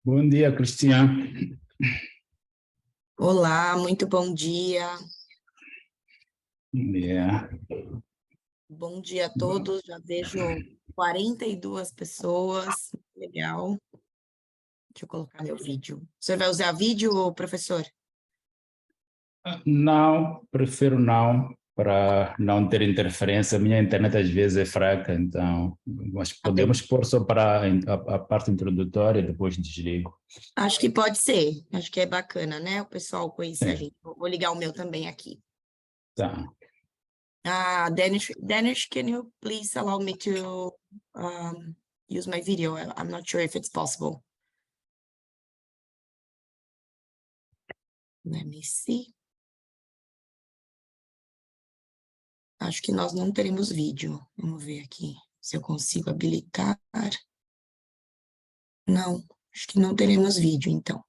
Bom dia, Cristian. Olá, muito bom dia. Bom dia. Bom dia a todos. Já vejo 42 pessoas. Legal. Deixa eu colocar meu vídeo. Você vai usar vídeo, professor? Não, prefiro não, para não ter interferência. Minha internet às vezes é fraca, então, mas Tá bem. podemos pôr só para a parte introdutória e depois desligo. Acho que pode ser. Acho que é bacana, né? O pessoal conhecer a Sim, gente. Vou ligar o meu também aqui. tá. Danish, can you please allow me to use my video? I'm not sure if it's possible. Let me see. Acho que nós não teremos vídeo. Vamos ver aqui se eu consigo habilitar. Não, acho que não teremos vídeo, então.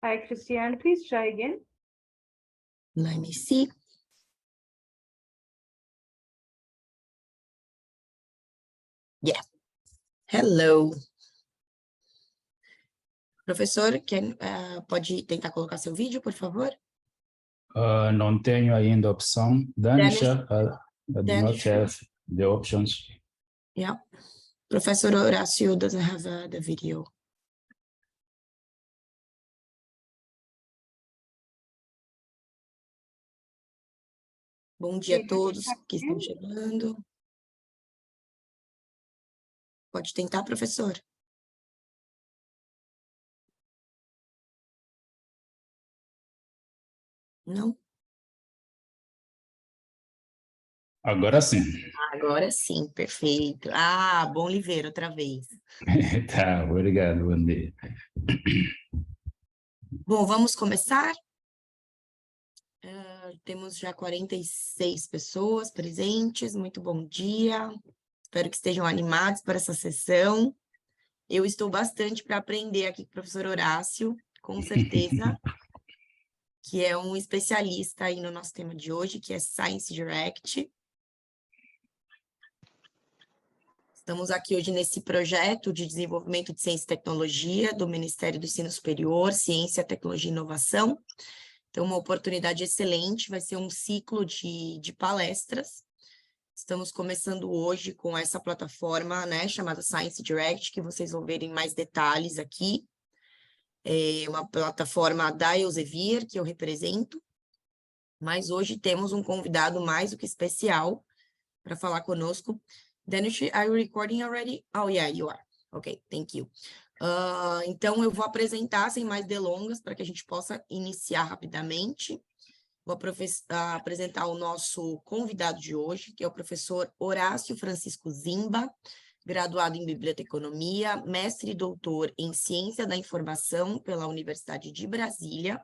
Hi, Christiane. Please try again. Let me see. Yeah. Hello. Professor, pode tentar colocar seu vídeo, por favor? Não tenho ainda a opção. Danisha, I do not Danish, have the options. yeah. Professor Horácio doesn't have the video. Bom dia a todos que estão chegando. Pode tentar, professor? Não? Agora sim. Agora sim, perfeito. Ah, bom Oliveira, outra vez. Tá, obrigado, bom dia. Bom, vamos começar? Temos já 46 pessoas presentes, muito bom dia. Espero que estejam animados para essa sessão. Eu estou bastante para aprender aqui com o professor Horácio, com certeza, que é um especialista aí no nosso tema de hoje, que é Science Direct. Estamos aqui hoje nesse projeto de desenvolvimento de ciência e tecnologia do Ministério do Ensino Superior, Ciência, Tecnologia e Inovação. Então, uma oportunidade excelente, vai ser um ciclo de palestras. Estamos começando hoje com essa plataforma, né, chamada Science Direct, que vocês vão ver em mais detalhes aqui. É uma plataforma da Elsevier, que eu represento, mas hoje temos um convidado mais do que especial para falar conosco. Danish, are you recording already? Oh, yeah, you are. Ok, thank you. Então, eu vou apresentar sem mais delongas, para que a gente possa iniciar rapidamente. Vou apresentar o nosso convidado de hoje, que é o professor Horácio Francisco Zimba, graduado em Biblioteconomia, mestre e doutor em Ciência da Informação pela Universidade de Brasília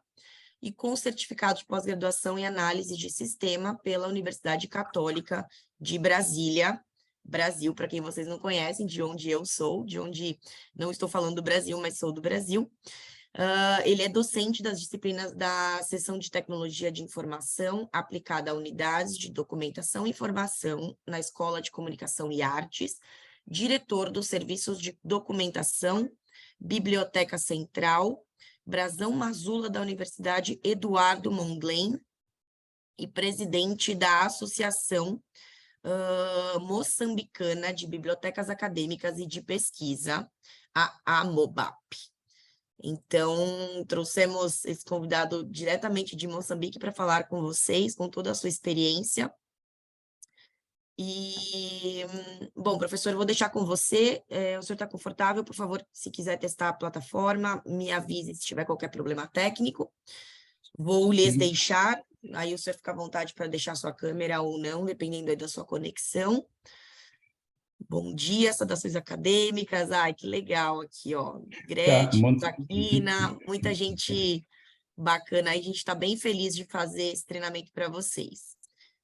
e com certificado de pós-graduação em Análise de Sistema pela Universidade Católica de Brasília, Brasil, para quem vocês não conhecem, de onde eu sou, de onde não estou falando do Brasil, mas sou do Brasil. Ele é docente das disciplinas da Seção de Tecnologia de Informação aplicada a unidades de documentação e informação na Escola de Comunicação e Artes, diretor dos serviços de documentação, Biblioteca Central, Brasão Mazula da Universidade Eduardo Mondlane e presidente da Associação Moçambicana de Bibliotecas Acadêmicas e de Pesquisa, a AMOBAP. Então, trouxemos esse convidado diretamente de Moçambique para falar com vocês, com toda a sua experiência. E, bom, professor, eu vou deixar com você. O senhor está confortável? Por favor, se quiser testar a plataforma, me avise se tiver qualquer problema técnico. Vou lhes deixar, aí o senhor fica à vontade para deixar sua câmera ou não, dependendo aí da sua conexão. Bom dia, saudações acadêmicas. Ai, que legal aqui, ó. Gretchen, Zaquina, muita gente bacana aí. A gente está bem feliz de fazer esse treinamento para vocês.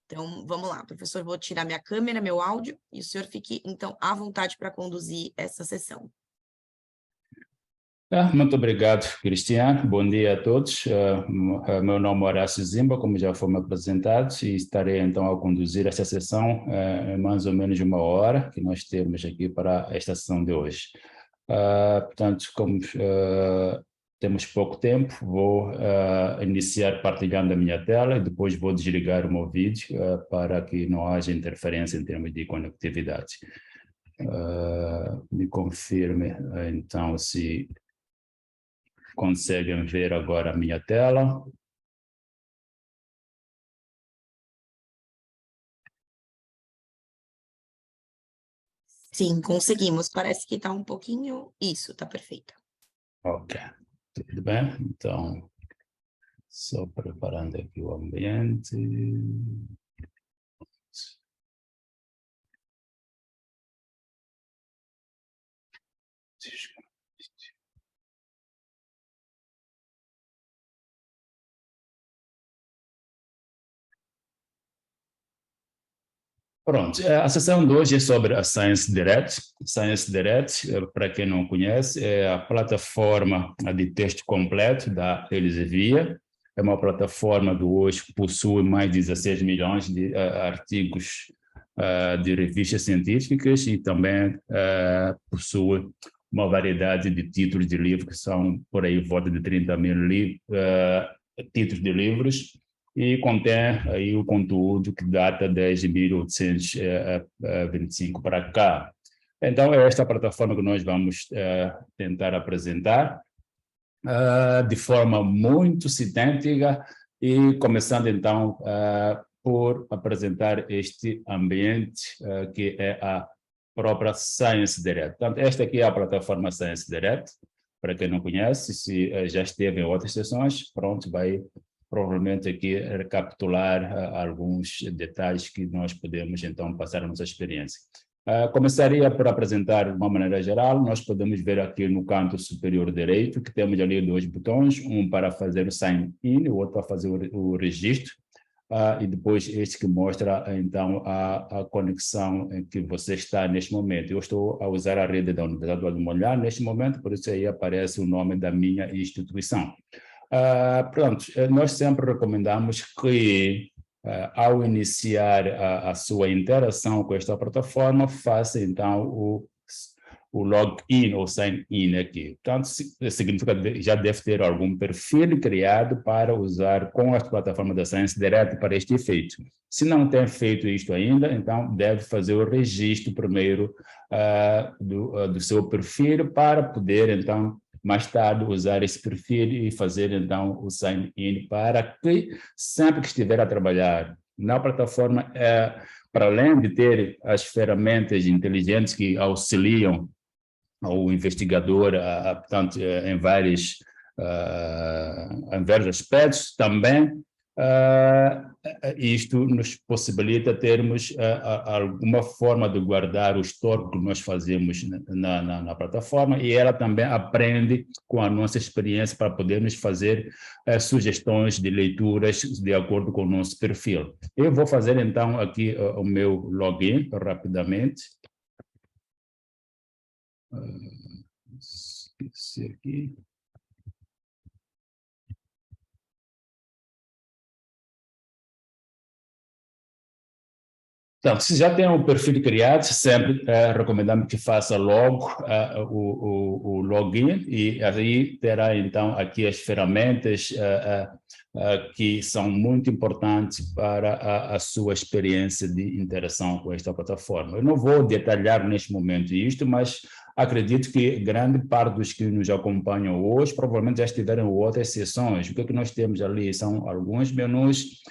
Então, vamos lá, professor, vou tirar minha câmera, meu áudio, e o senhor fique, então, à vontade para conduzir essa sessão. Muito obrigado, Cristiano. Bom dia a todos. Meu nome é Horácio Zimba, como já foi apresentado, e estarei então a conduzir esta sessão em mais ou menos uma hora que nós temos aqui para esta sessão de hoje. Portanto, como temos pouco tempo, vou iniciar partilhando a minha tela e depois vou desligar o meu vídeo para que não haja interferência em termos de conectividade. Me confirme, então, se conseguem ver agora a minha tela. Sim, conseguimos. Parece que está um pouquinho... Isso, está perfeito. Ok, tudo bem? Então, só preparando aqui o ambiente. Pronto, a sessão de hoje é sobre a Science Direct. Science Direct, para quem não conhece, é a plataforma de texto completo da Elsevier. É uma plataforma que hoje possui mais de 16 milhões de artigos de revistas científicas e também possui uma variedade de títulos de livros que são por aí volta de 30 mil títulos de livros, e contém aí o conteúdo que data desde 1825 para cá. Então, é esta plataforma que nós vamos tentar apresentar de forma muito sintética e começando, então, por apresentar este ambiente que é a própria Science Direct. Portanto, esta aqui é a plataforma Science Direct. Para quem não conhece, se já esteve em outras sessões, pronto, vai provavelmente aqui recapitular alguns detalhes que nós podemos, então, passar a nossa experiência. Começaria por apresentar de uma maneira geral. Nós podemos ver aqui no canto superior direito que temos ali dois botões, um para fazer o sign-in, o outro para fazer o registro, e depois este que mostra, então, a conexão em que você está neste momento. Eu estou a usar a rede da Universidade do Molhar neste momento, por isso aí aparece o nome da minha instituição. Pronto, nós sempre recomendamos que, ao iniciar a sua interação com esta plataforma, faça, então, o login ou sign-in aqui. Portanto, significa que já deve ter algum perfil criado para usar com a plataforma da Science Direct para este efeito. Se não tem feito isto ainda, então deve fazer o registro primeiro do seu perfil para poder, então, mais tarde usar esse perfil e fazer, então, o sign-in para que, sempre que estiver a trabalhar na plataforma, para além de ter as ferramentas inteligentes que auxiliam ao investigador, portanto, em vários aspectos, também isto nos possibilita termos alguma forma de guardar o histórico que nós fazemos na plataforma, e ela também aprende com a nossa experiência para podermos fazer sugestões de leituras de acordo com o nosso perfil. Eu vou fazer, então, aqui o meu login rapidamente. Esqueci aqui. Então, se já tem um perfil criado, sempre recomendamos que faça logo o login, e aí terá, então, aqui as ferramentas que são muito importantes para a sua experiência de interação com esta plataforma. Eu não vou detalhar neste momento isto, mas acredito que grande parte dos que nos acompanham hoje provavelmente já estiveram em outras sessões. O que é que nós temos ali? São alguns menus.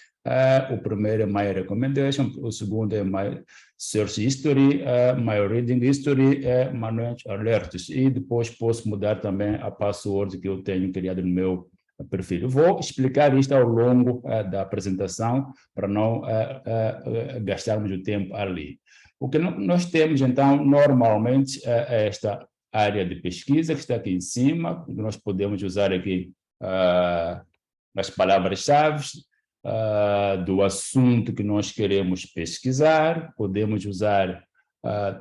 O primeiro é My Recommendation, o segundo é My Search History, My Reading History, Manage Alerts, e depois posso mudar também a password que eu tenho criado no meu perfil. Vou explicar isto ao longo da apresentação para não gastarmos o tempo ali. O que nós temos, então, normalmente é esta área de pesquisa que está aqui em cima. Nós podemos usar aqui as palavras-chave do assunto que nós queremos pesquisar, podemos usar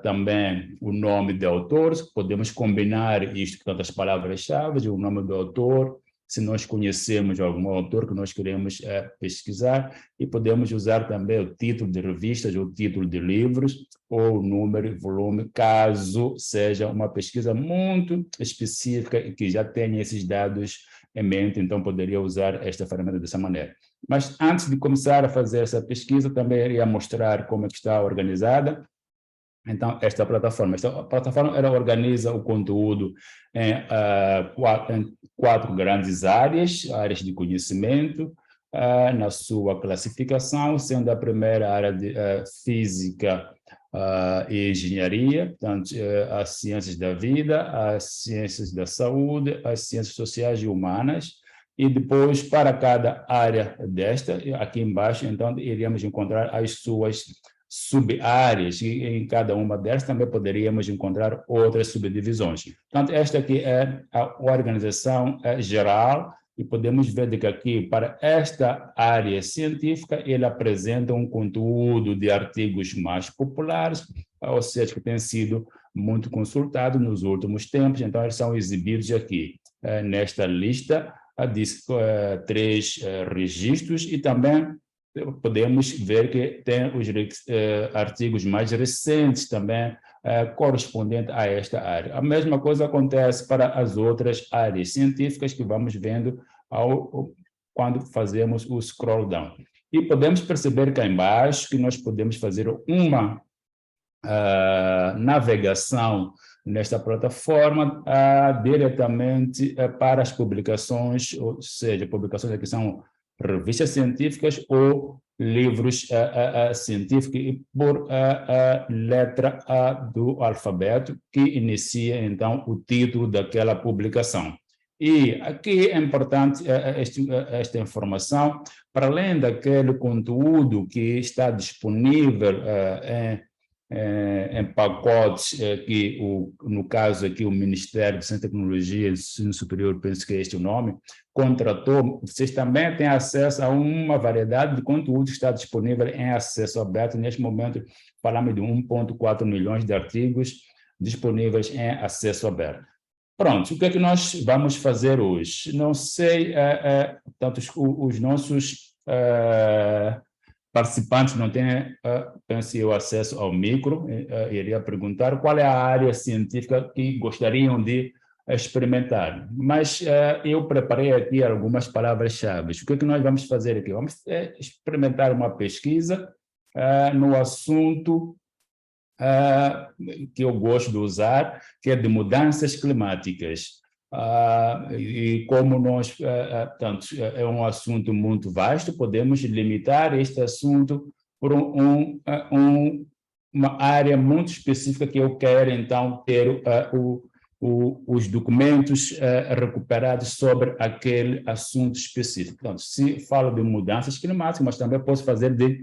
também o nome de autores, podemos combinar isto com outras palavras-chave, o nome do autor, se nós conhecemos algum autor que nós queremos pesquisar, e podemos usar também o título de revistas, o título de livros, ou número e volume, caso seja uma pesquisa muito específica e que já tenha esses dados em mente, então poderia usar esta ferramenta dessa maneira. Mas antes de começar a fazer essa pesquisa, também iria mostrar como é que está organizada. Então, esta plataforma ela organiza o conteúdo em quatro grandes áreas de conhecimento, na sua classificação, sendo a primeira área de física e engenharia, portanto, as ciências da vida, as ciências da saúde, as ciências sociais e humanas, e depois, para cada área desta, aqui embaixo, então, iríamos encontrar as suas sub-áreas, e em cada uma delas também poderíamos encontrar outras subdivisões. Portanto, esta aqui é a organização geral, e podemos ver que aqui, para esta área científica, ele apresenta um conteúdo de artigos mais populares, ou seja, que tem sido muito consultado nos últimos tempos, então eles são exibidos aqui, nesta lista de 3 registros, e também podemos ver que tem os artigos mais recentes também correspondentes a esta área. A mesma coisa acontece para as outras áreas científicas que vamos vendo quando fazemos o scroll down. E podemos perceber cá embaixo que nós podemos fazer uma navegação nesta plataforma diretamente para as publicações, ou seja, publicações que são revistas científicas ou livros científicos, e por letra A do alfabeto, que inicia, então, o título daquela publicação. E aqui é importante esta informação, para além daquele conteúdo que está disponível em pacotes que, no caso aqui, o Ministério de Ciência e Tecnologia e Ensino Superior, penso que é este o nome, contratou, vocês também têm acesso a uma variedade de conteúdo que está disponível em acesso aberto. Neste momento, falamos de 1,4 milhões de artigos disponíveis em acesso aberto. Pronto, o que é que nós vamos fazer hoje? Não sei, tanto os nossos participantes não têm, penso eu, acesso ao micro. Iria perguntar qual é a área científica que gostariam de experimentar. Mas eu preparei aqui algumas palavras-chave. O que é que nós vamos fazer aqui? Vamos experimentar uma pesquisa no assunto que eu gosto de usar, que é de mudanças climáticas. E como nós, portanto, é um assunto muito vasto, podemos limitar este assunto por uma área muito específica que eu quero, então, ter os documentos recuperados sobre aquele assunto específico. Então, se falo de mudanças climáticas, mas também posso fazer de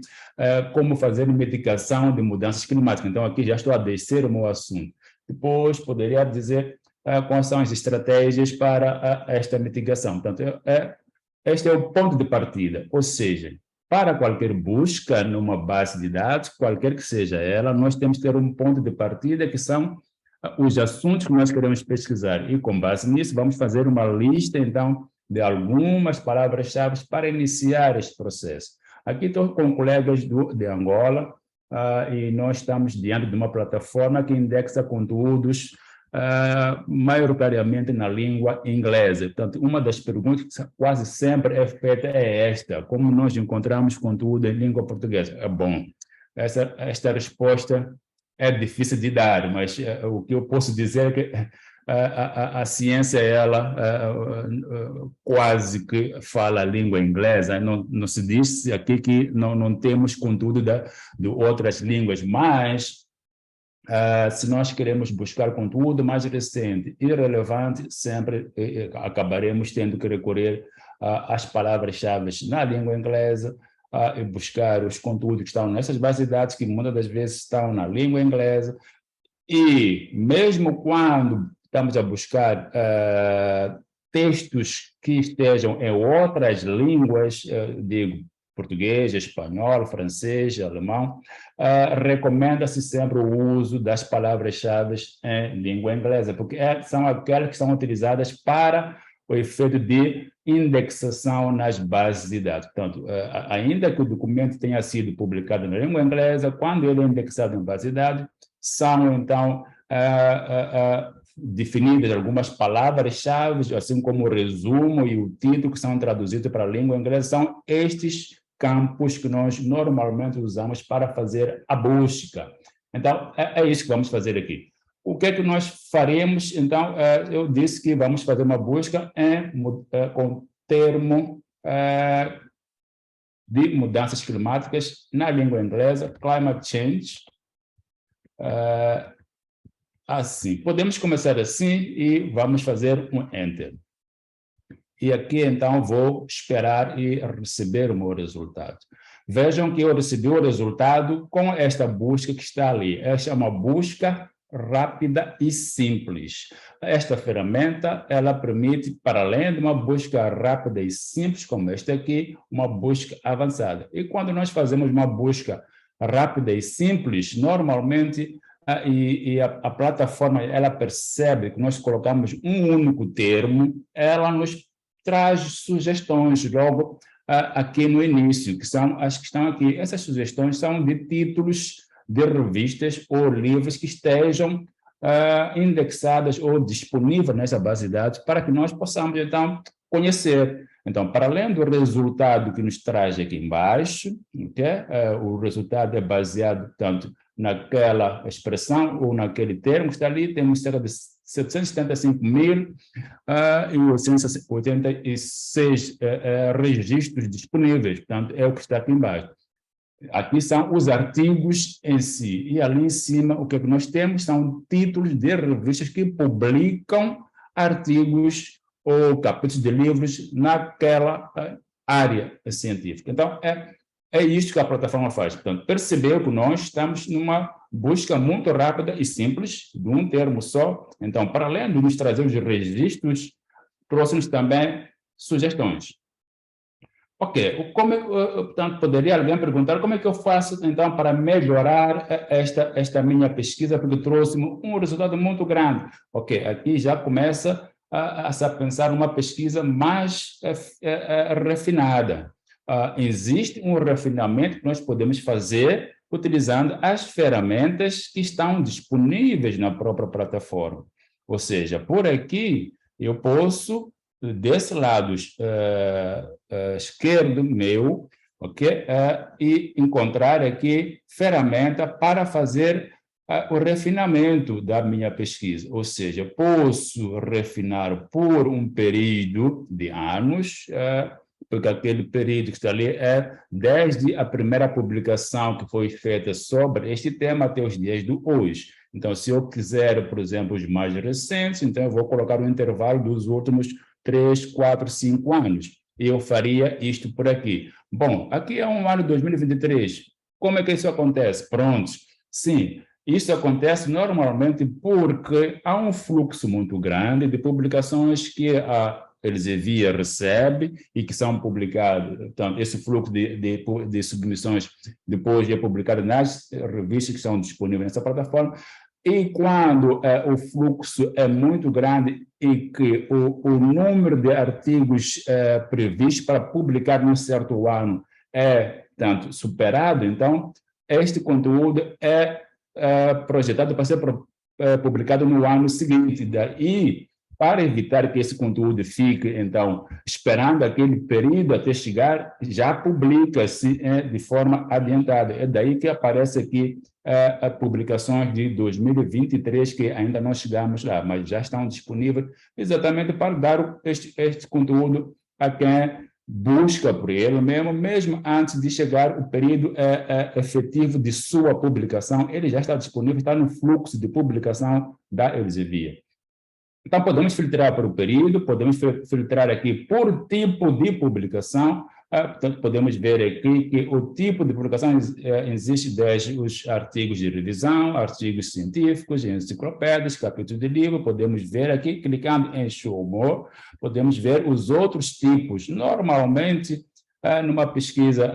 como fazer mitigação de mudanças climáticas. Então, aqui já estou a descer o meu assunto. Depois, poderia dizer quais são as estratégias para esta mitigação. Portanto, este é o ponto de partida, ou seja, para qualquer busca numa base de dados, qualquer que seja ela, nós temos que ter um ponto de partida que são os assuntos que nós queremos pesquisar, e com base nisso vamos fazer uma lista, então, de algumas palavras-chave para iniciar este processo. Aqui estou com colegas de Angola, e nós estamos diante de uma plataforma que indexa conteúdos maioritariamente na língua inglesa. Portanto, uma das perguntas que quase sempre é feita é esta: como nós encontramos conteúdo em língua portuguesa? É bom. Esta resposta é difícil de dar, mas o que eu posso dizer é que a ciência, ela quase que fala a língua inglesa. Não se diz aqui que não temos conteúdo de outras línguas, mas se nós queremos buscar conteúdo mais recente e relevante, sempre acabaremos tendo que recorrer às palavras-chave na língua inglesa, e buscar os conteúdos que estão nessas bases de dados, que muitas das vezes estão na língua inglesa. E mesmo quando estamos a buscar textos que estejam em outras línguas, digo, português, espanhol, francês, alemão, recomenda-se sempre o uso das palavras-chave em língua inglesa, porque são aquelas que são utilizadas para o efeito de indexação nas bases de dados. Portanto, ainda que o documento tenha sido publicado na língua inglesa, quando ele é indexado em base de dados, são, então, definidas algumas palavras-chave, assim como o resumo e o título, que são traduzidos para a língua inglesa. São estes campos que nós normalmente usamos para fazer a busca. Então, é isso que vamos fazer aqui. O que é que nós faremos? Então, eu disse que vamos fazer uma busca com termo de mudanças climáticas na língua inglesa, climate change. Assim, podemos começar assim e vamos fazer um Enter. E aqui, então, vou esperar e receber o meu resultado. Vejam que eu recebi o resultado com esta busca que está ali. Esta é uma busca rápida e simples. Esta ferramenta, ela permite, para além de uma busca rápida e simples, como esta aqui, uma busca avançada. E quando nós fazemos uma busca rápida e simples, normalmente, a plataforma, ela percebe que nós colocamos um único termo, ela nos traz sugestões logo aqui no início, que são as que estão aqui. Essas sugestões são de títulos de revistas ou livros que estejam indexadas ou disponíveis nessa base de dados para que nós possamos, então, conhecer. Então, para além do resultado que nos traz aqui embaixo, okay? O resultado é baseado tanto naquela expressão ou naquele termo que está ali, temos cerca de 775.886 registros disponíveis, portanto, é o que está aqui embaixo. Aqui são os artigos em si, e ali em cima o que nós temos são títulos de revistas que publicam artigos ou capítulos de livros naquela área científica. Então, é isto que a plataforma faz. Portanto, percebeu que nós estamos numa busca muito rápida e simples, de um termo só. Então, para além de nos trazer os registros, trouxe-nos também sugestões. Ok, portanto, poderia alguém perguntar como é que eu faço, então, para melhorar esta minha pesquisa, porque trouxe-me um resultado muito grande. Ok, aqui já começa a se pensar numa pesquisa mais refinada. Existe um refinamento que nós podemos fazer utilizando as ferramentas que estão disponíveis na própria plataforma. Ou seja, por aqui eu posso, desse lado esquerdo meu, okay, e encontrar aqui ferramenta para fazer o refinamento da minha pesquisa. Ou seja, posso refinar por um período de anos, porque aquele período que está ali é desde a primeira publicação que foi feita sobre este tema até os dias de hoje. Então, se eu quiser, por exemplo, os mais recentes, então eu vou colocar um intervalo dos últimos 3, 4, 5 anos. E eu faria isto por aqui. Bom, aqui é um ano 2023. Como é que isso acontece? Pronto. Sim, isso acontece normalmente porque há um fluxo muito grande de publicações que a Elsevier recebe e que são publicadas. Então, esse fluxo de submissões depois é publicado nas revistas que são disponíveis nessa plataforma. E quando o fluxo é muito grande e que o número de artigos previstos para publicar num certo ano é, tanto, superado, então, este conteúdo é projetado para ser publicado no ano seguinte. Daí, para evitar que esse conteúdo fique, então, esperando aquele período até chegar, já publica-se de forma adiantada. É daí que aparece aqui as publicações de 2023, que ainda não chegamos lá, mas já estão disponíveis exatamente para dar este conteúdo a quem busca por ele mesmo antes de chegar o período efetivo de sua publicação, ele já está disponível, está no fluxo de publicação da Elsevier. Então, podemos filtrar por período, podemos filtrar aqui por tipo de publicação. Portanto, podemos ver aqui que o tipo de publicação existe desde os artigos de revisão, artigos científicos, enciclopédias, capítulos de livro. Podemos ver aqui, clicando em Show More, podemos ver os outros tipos. Normalmente, numa pesquisa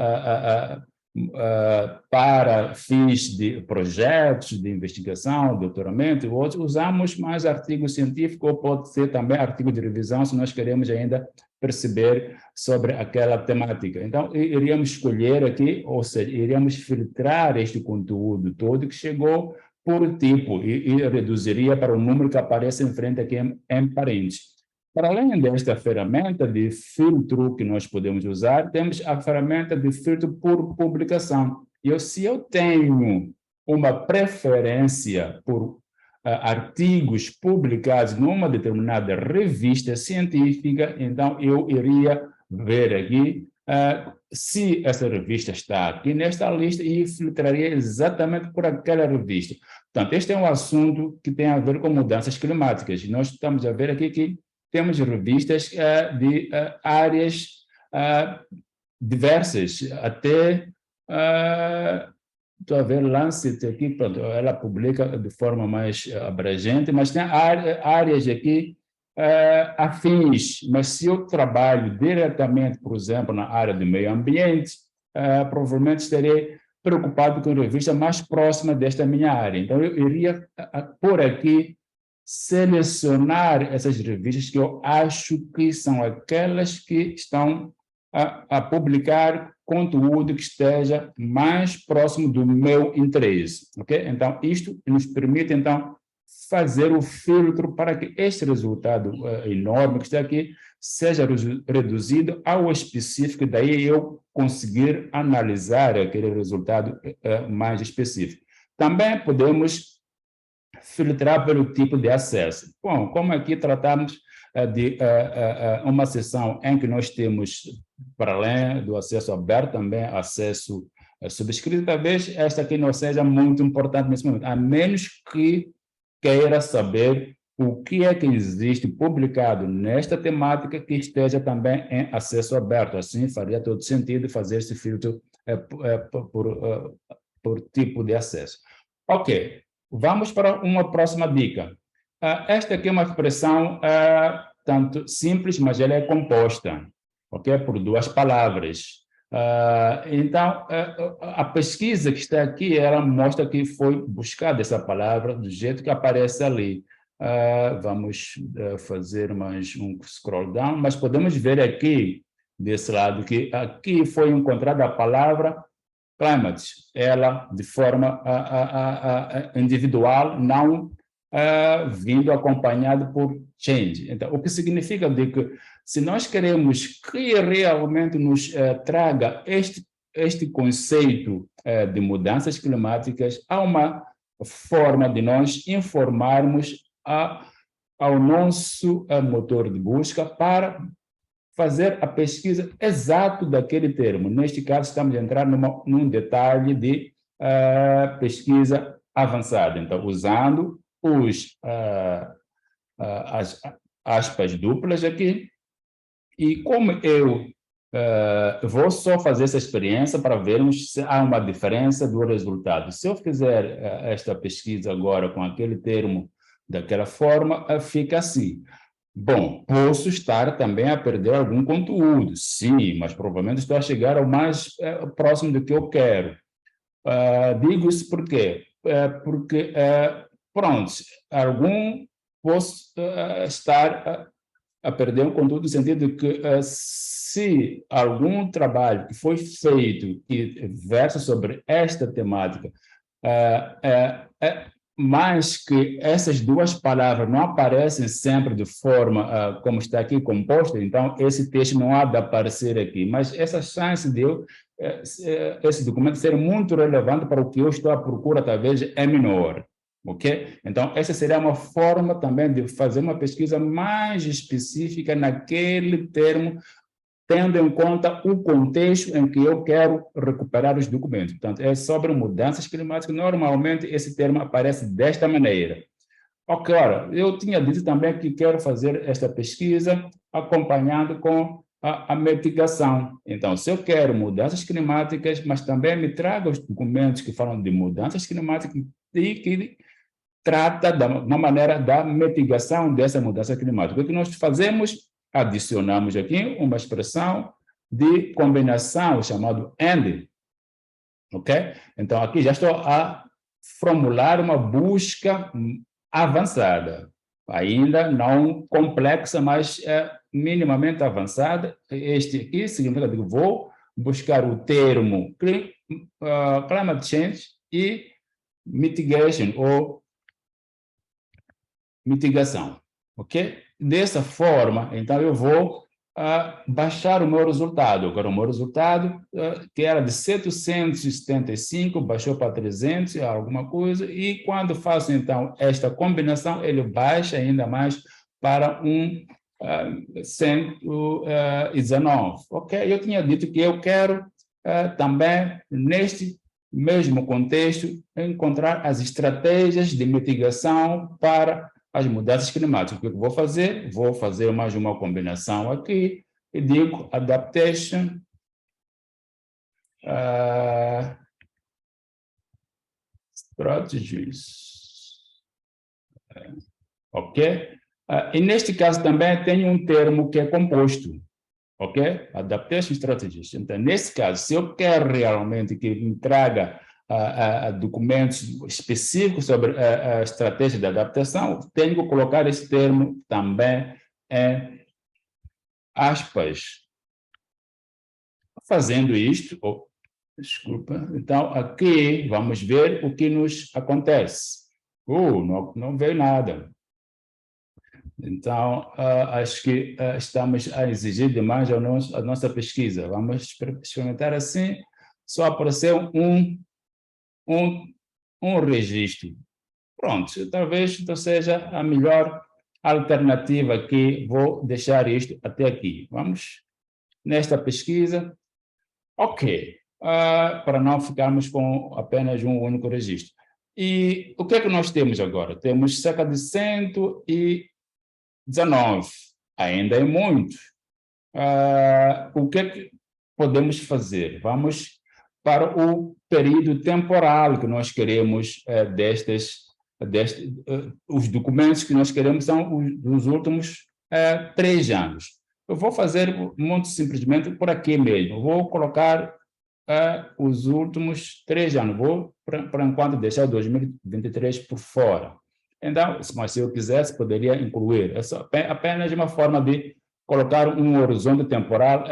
para fins de projetos de investigação, doutoramento e outros, usamos mais artigo científico, ou pode ser também artigo de revisão, se nós queremos ainda perceber sobre aquela temática. Então, iríamos escolher aqui, ou seja, iríamos filtrar este conteúdo todo que chegou por tipo e reduziria para o número que aparece em frente aqui em parênteses. Para além desta ferramenta de filtro que nós podemos usar, temos a ferramenta de filtro por publicação. Se eu tenho uma preferência por artigos publicados numa determinada revista científica, então eu iria ver aqui se essa revista está aqui nesta lista e filtraria exatamente por aquela revista. Portanto, este é um assunto que tem a ver com mudanças climáticas. Nós estamos a ver aqui que temos revistas de áreas diversas, até estou a ver Lancet aqui, pronto, ela publica de forma mais abrangente, mas tem áreas aqui afins, mas se eu trabalho diretamente, por exemplo, na área do meio ambiente, provavelmente estarei preocupado com a revista mais próxima desta minha área. Então, eu iria por aqui selecionar essas revistas que eu acho que são aquelas que estão a publicar conteúdo que esteja mais próximo do meu interesse, ok? Então, isto nos permite, então, fazer o filtro para que este resultado enorme que está aqui seja reduzido ao específico, daí eu conseguir analisar aquele resultado mais específico. Também podemos filtrar pelo tipo de acesso. Bom, como aqui tratamos de uma sessão em que nós temos, para além do acesso aberto, também acesso subscrito, talvez esta aqui não seja muito importante nesse momento, a menos que queira saber o que é que existe publicado nesta temática que esteja também em acesso aberto. Assim, faria todo sentido fazer esse filtro por tipo de acesso. Ok. Vamos para uma próxima dica. Esta aqui é uma expressão tanto simples, mas ela é composta, ok? Por duas palavras. Então, a pesquisa que está aqui, ela mostra que foi buscada essa palavra do jeito que aparece ali. Vamos fazer mais um scroll down, mas podemos ver aqui, desse lado, que aqui foi encontrada a palavra climate, ela de forma individual, não vindo acompanhado por change. Então, o que significa de que se nós queremos que realmente nos traga este conceito de mudanças climáticas, há uma forma de nós informarmos ao nosso motor de busca para fazer a pesquisa exato daquele termo. Neste caso, estamos a entrar num detalhe de pesquisa avançada. Então, usando as aspas duplas aqui, e como eu vou só fazer essa experiência para vermos se há uma diferença do resultado. Se eu fizer esta pesquisa agora com aquele termo daquela forma, fica assim. Bom, posso estar também a perder algum conteúdo, sim, mas provavelmente estou a chegar ao mais próximo do que eu quero. Digo isso por quê? Porque, pronto, posso estar a perder um conteúdo no sentido de que se algum trabalho que foi feito que versa sobre esta temática mas que essas duas palavras não aparecem sempre de forma como está aqui composta, então esse texto não há de aparecer aqui, mas essa chance de esse documento ser muito relevante para o que eu estou à procura talvez é menor, ok? Então essa seria uma forma também de fazer uma pesquisa mais específica naquele termo, tendo em conta o contexto em que eu quero recuperar os documentos. Portanto, é sobre mudanças climáticas. Normalmente, esse termo aparece desta maneira. Ok, ora, eu tinha dito também que quero fazer esta pesquisa acompanhando com a mitigação. Então, se eu quero mudanças climáticas, mas também me traga os documentos que falam de mudanças climáticas e que trata de uma maneira da mitigação dessa mudança climática. O que nós fazemos? Adicionamos aqui uma expressão de combinação chamado AND. Ok? Então, aqui já estou a formular uma busca avançada, ainda não complexa, mas minimamente avançada. Este aqui significa que vou buscar o termo climate change e mitigation, ou mitigação, ok? Dessa forma, então, eu vou baixar o meu resultado. Agora, o meu resultado, que era de 775, baixou para 300, alguma coisa, e quando faço, então, esta combinação, ele baixa ainda mais para 119, ok? Eu tinha dito que eu quero também, neste mesmo contexto, encontrar as estratégias de mitigação para as mudanças climáticas. O que eu vou fazer? Vou fazer mais uma combinação aqui e digo adaptation strategies. Ok? E neste caso também tem um termo que é composto. Ok? Adaptation strategies. Então, nesse caso, se eu quero realmente que me traga documentos específicos sobre a estratégia de adaptação, tenho que colocar esse termo também em aspas. Fazendo isto, desculpa, então aqui vamos ver o que nos acontece. Não veio nada. Então, acho que estamos a exigir demais a nossa pesquisa. Vamos experimentar assim, só apareceu um registro. Pronto, talvez então seja a melhor alternativa aqui. Vou deixar isto até aqui. Vamos nesta pesquisa. Ok, para não ficarmos com apenas um único registro. E o que é que nós temos agora? Temos cerca de 119, ainda é muito. O que é que podemos fazer? Vamos para o período temporal que nós queremos os documentos que nós queremos são os últimos 3 anos. Eu vou fazer muito simplesmente por aqui mesmo. Vou colocar os últimos 3 anos. Vou, por enquanto, deixar 2023 por fora. Então, mas se eu quisesse, poderia incluir. É apenas uma forma de colocar um horizonte temporal,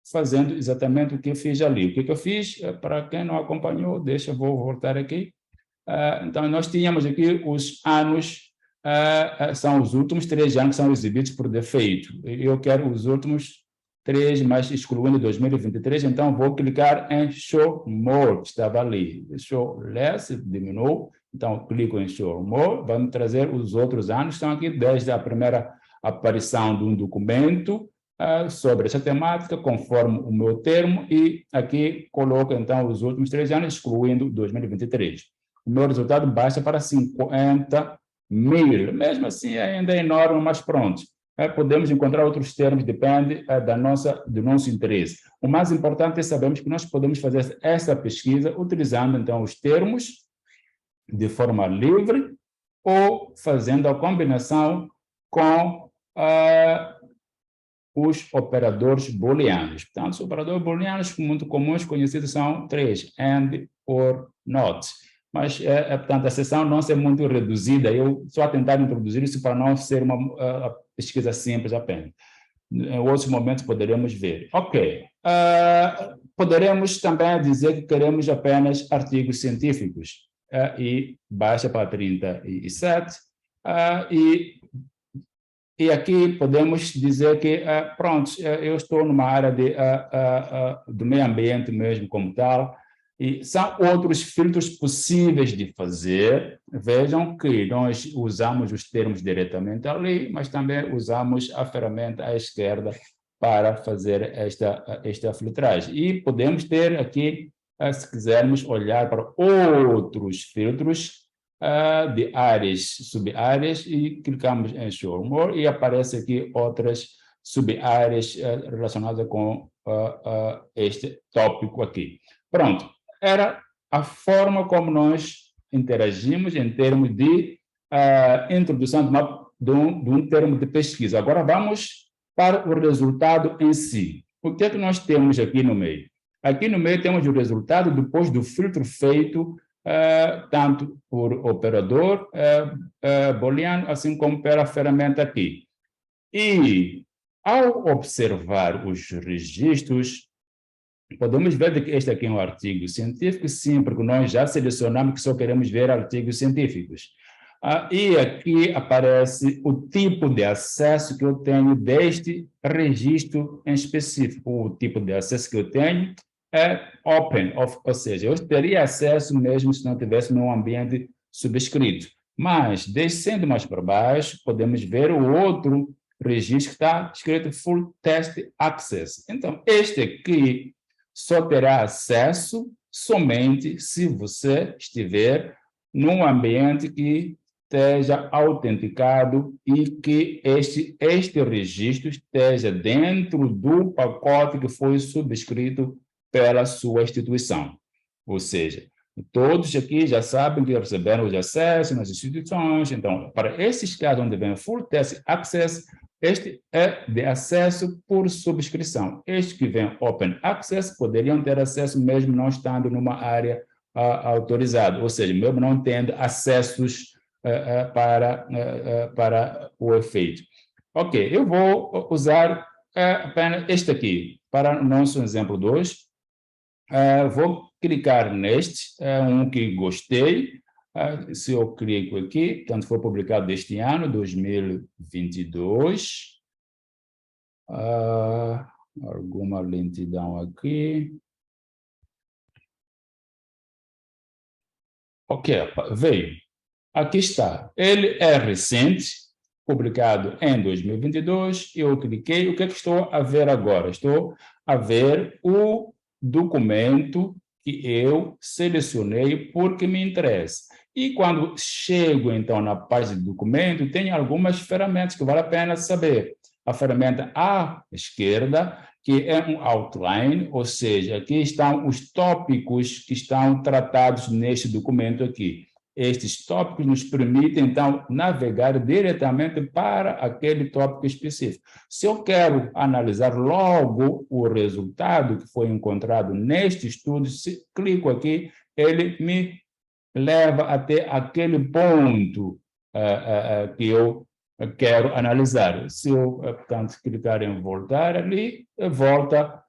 fazendo exatamente o que eu fiz ali. O que eu fiz, para quem não acompanhou, vou voltar aqui. Então, nós tínhamos aqui os anos, são os últimos 3 anos que são exibidos por defeito. Eu quero os últimos 3, mas excluindo 2023, então vou clicar em Show More, que estava ali. Show Less, diminuiu, então clico em Show More, vai me trazer os outros anos, estão aqui desde a primeira aparição de um documento sobre essa temática, conforme o meu termo, e aqui coloco então os últimos 3 anos, excluindo 2023. O meu resultado baixa para 50 mil, mesmo assim ainda é enorme, mas pronto. Podemos encontrar outros termos, depende do nosso interesse. O mais importante é sabermos que nós podemos fazer essa pesquisa utilizando, então, os termos de forma livre ou fazendo a combinação com os operadores booleanos. Portanto, os operadores booleanos muito comuns, conhecidos, são 3, AND, OR, NOT. Mas, portanto, a sessão não ser muito reduzida, eu só tentar introduzir isso para não ser uma pesquisa simples apenas. Em outros momentos poderemos ver. Ok. Poderemos também dizer que queremos apenas artigos científicos, e baixa para 37, e aqui podemos dizer que, pronto, eu estou numa área do meio ambiente mesmo como tal, e são outros filtros possíveis de fazer. Vejam que nós usamos os termos diretamente ali, mas também usamos a ferramenta à esquerda para fazer esta filtragem. E podemos ter aqui, se quisermos, olhar para outros filtros de áreas, sub-áreas, e clicamos em Show More e aparece aqui outras sub-áreas relacionadas com este tópico aqui. Pronto. Era a forma como nós interagimos em termos de introdução de um termo de pesquisa. Agora vamos para o resultado em si. o que é que nós temos aqui no meio? Aqui no meio temos o resultado depois do filtro feito tanto por operador booleano, assim como pela ferramenta aqui. E, ao observar os registros, podemos ver que este aqui é um artigo científico, sim, porque nós já selecionamos que só queremos ver artigos científicos. E aqui aparece o tipo de acesso que eu tenho deste registro em específico. O tipo de acesso que eu tenho é open, ou seja, eu teria acesso mesmo se não tivesse num ambiente subscrito. Mas, descendo mais para baixo, podemos ver o outro registro que está escrito Full Test Access. Então, este aqui só terá acesso somente se você estiver num ambiente que esteja autenticado e que este registro esteja dentro do pacote que foi subscrito pela sua instituição. Ou seja, todos aqui já sabem que receberam os acessos nas instituições. Então, para esses casos onde vem Full Test Access, este é de acesso por subscrição. Estes que vêm Open Access poderiam ter acesso mesmo não estando numa área autorizada, ou seja, mesmo não tendo acessos para o efeito. Ok, eu vou usar apenas este aqui para o nosso exemplo 2. Vou clicar neste, um que gostei. Se eu clico aqui, tanto foi publicado este ano, 2022. Alguma lentidão aqui. Ok, veio. Aqui está. Ele é recente, publicado em 2022. Eu cliquei. O que é que estou a ver agora? Estou a ver o documento que eu selecionei porque me interessa. E quando chego, então, na página do documento, tem algumas ferramentas que vale a pena saber. A ferramenta à esquerda, que é um outline, ou seja, aqui estão os tópicos que estão tratados neste documento aqui. Estes tópicos nos permitem, então, navegar diretamente para aquele tópico específico. Se eu quero analisar logo o resultado que foi encontrado neste estudo, se clico aqui, ele me leva até aquele ponto que eu quero analisar. Se eu, portanto, clicar em voltar ali, volta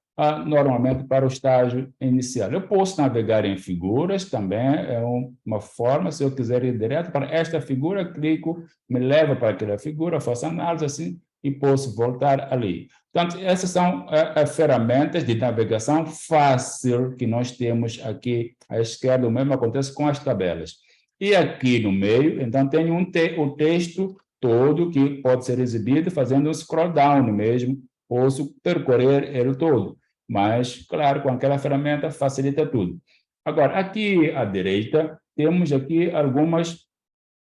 normalmente para o estágio inicial. Eu posso navegar em figuras também, é uma forma, se eu quiser ir direto para esta figura, clico, me leva para aquela figura, faço análise assim e posso voltar ali. Portanto, essas são ferramentas de navegação fácil que nós temos aqui à esquerda, o mesmo acontece com as tabelas. E aqui no meio, então, tem o texto todo que pode ser exibido fazendo um scroll down mesmo, posso percorrer ele todo. Mas, claro, com aquela ferramenta facilita tudo. Agora, aqui à direita, temos aqui algumas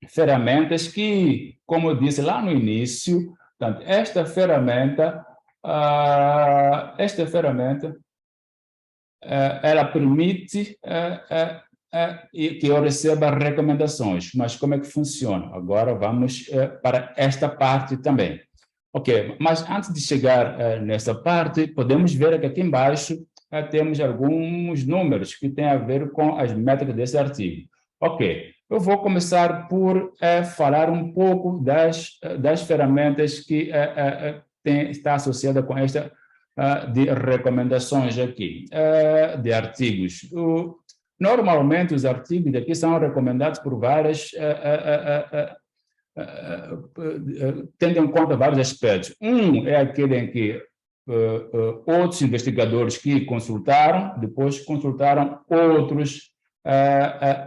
ferramentas que, como eu disse lá no início, portanto, esta ferramenta ela permite que eu receba recomendações. Mas como é que funciona? Agora vamos para esta parte também. Ok, mas antes de chegar nessa parte, podemos ver que aqui embaixo temos alguns números que têm a ver com as métricas desse artigo. Ok, eu vou começar por falar um pouco das ferramentas que está associada com esta de recomendações aqui, de artigos. Normalmente, os artigos aqui são recomendados por várias tendo em conta vários aspectos. Um é aquele em que outros investigadores que consultaram, depois consultaram outros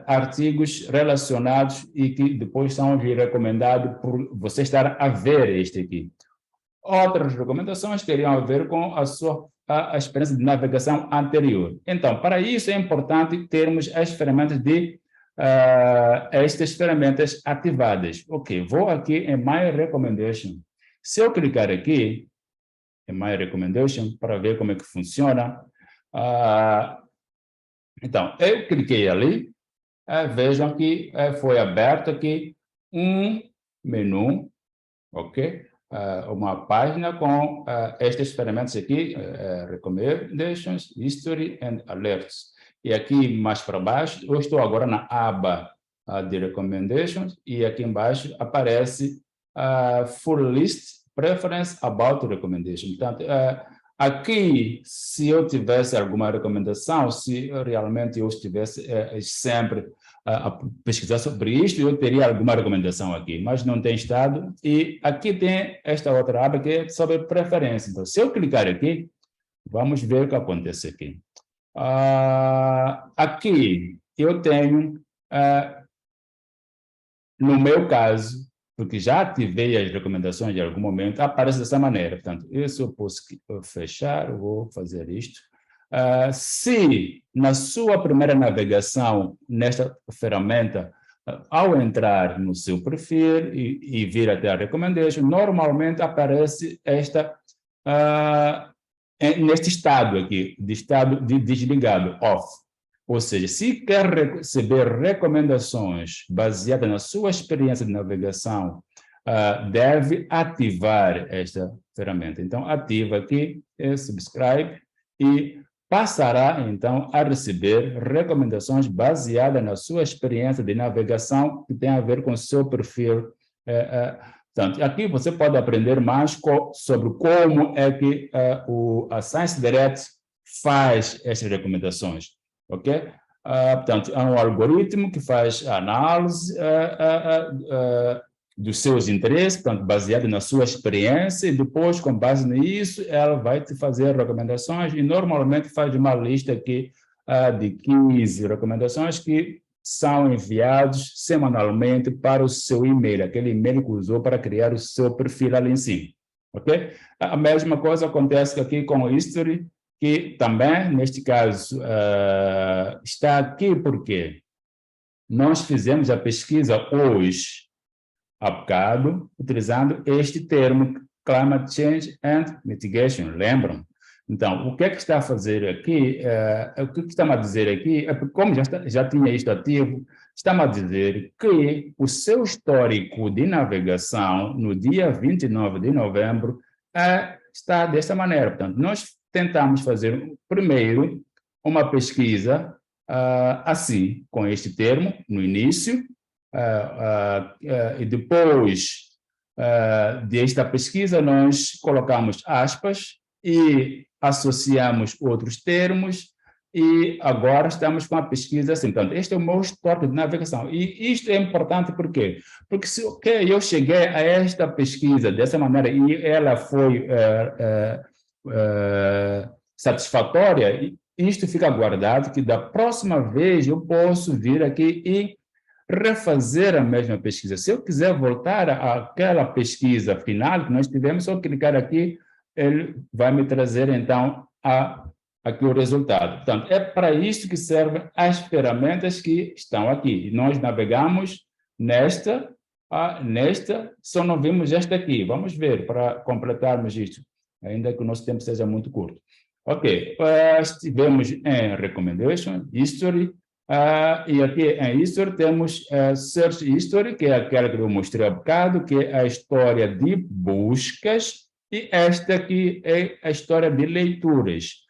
artigos relacionados e que depois são recomendados por você estar a ver este aqui. Outras recomendações teriam a ver com a experiência de navegação anterior. Então, para isso é importante termos as ferramentas estas ferramentas ativadas. Ok, vou aqui em My Recommendation. Se eu clicar aqui em My Recommendation para ver como é que funciona, então, eu cliquei ali, vejam que foi aberto aqui um menu, ok? uma página com estas ferramentas aqui, Recommendations, History and Alerts. E aqui mais para baixo, eu estou agora na aba de Recommendations e aqui embaixo aparece Full List Preference About Recommendation. Portanto, aqui, se eu tivesse alguma recomendação, se realmente eu estivesse sempre a pesquisar sobre isto, eu teria alguma recomendação aqui, mas não tem estado. E aqui tem esta outra aba que é sobre preferência. Então, se eu clicar aqui, vamos ver o que acontece aqui. Aqui eu tenho, no meu caso, porque já ativei as recomendações de algum momento, aparece dessa maneira. Portanto, isso eu posso fechar, eu vou fazer isto. Se na sua primeira navegação nesta ferramenta, ao entrar no seu perfil e vir até a recommendation, normalmente aparece neste estado aqui, de estado de desligado, off. Ou seja, se quer receber recomendações baseadas na sua experiência de navegação, deve ativar esta ferramenta. Então, ativa aqui, subscribe e passará, então, a receber recomendações baseadas na sua experiência de navegação que tem a ver com o seu perfil. Portanto, aqui você pode aprender mais sobre como é que a ScienceDirect faz essas recomendações, ok? Portanto, é um algoritmo que faz análise dos seus interesses, portanto, baseado na sua experiência, e depois, com base nisso, ela vai te fazer recomendações e normalmente faz uma lista aqui de 15 recomendações que são enviados semanalmente para o seu e-mail, aquele e-mail que usou para criar o seu perfil ali em cima, ok? A mesma coisa acontece aqui com o History, que também, neste caso, está aqui porque nós fizemos a pesquisa hoje, há bocado, utilizando este termo, Climate Change and Mitigation, lembram? Então, o que é que está a fazer aqui? O que está a dizer aqui é porque, como já tinha isto ativo, está a dizer que o seu histórico de navegação no dia 29 de novembro está desta maneira. Portanto, nós tentamos fazer primeiro uma pesquisa assim, com este termo, no início, e depois desta pesquisa nós colocamos aspas e associamos outros termos e agora estamos com a pesquisa assim. Portanto, este é o meu histórico de navegação. E isto é importante por quê? Porque se eu cheguei a esta pesquisa dessa maneira e ela foi satisfatória, isto fica guardado que da próxima vez eu posso vir aqui e refazer a mesma pesquisa. Se eu quiser voltar àquela pesquisa final que nós tivemos, só clicar aqui, ele vai me trazer, então, aqui o resultado. Portanto, é para isso que servem as ferramentas que estão aqui. E nós navegamos nesta, só não vimos esta aqui. Vamos ver, para completarmos isto, ainda que o nosso tempo seja muito curto. Ok, estivemos em Recommendation, History, e aqui em History temos Search History, que é aquela que eu mostrei há bocado, que é a história de buscas, e esta aqui é a história de leituras.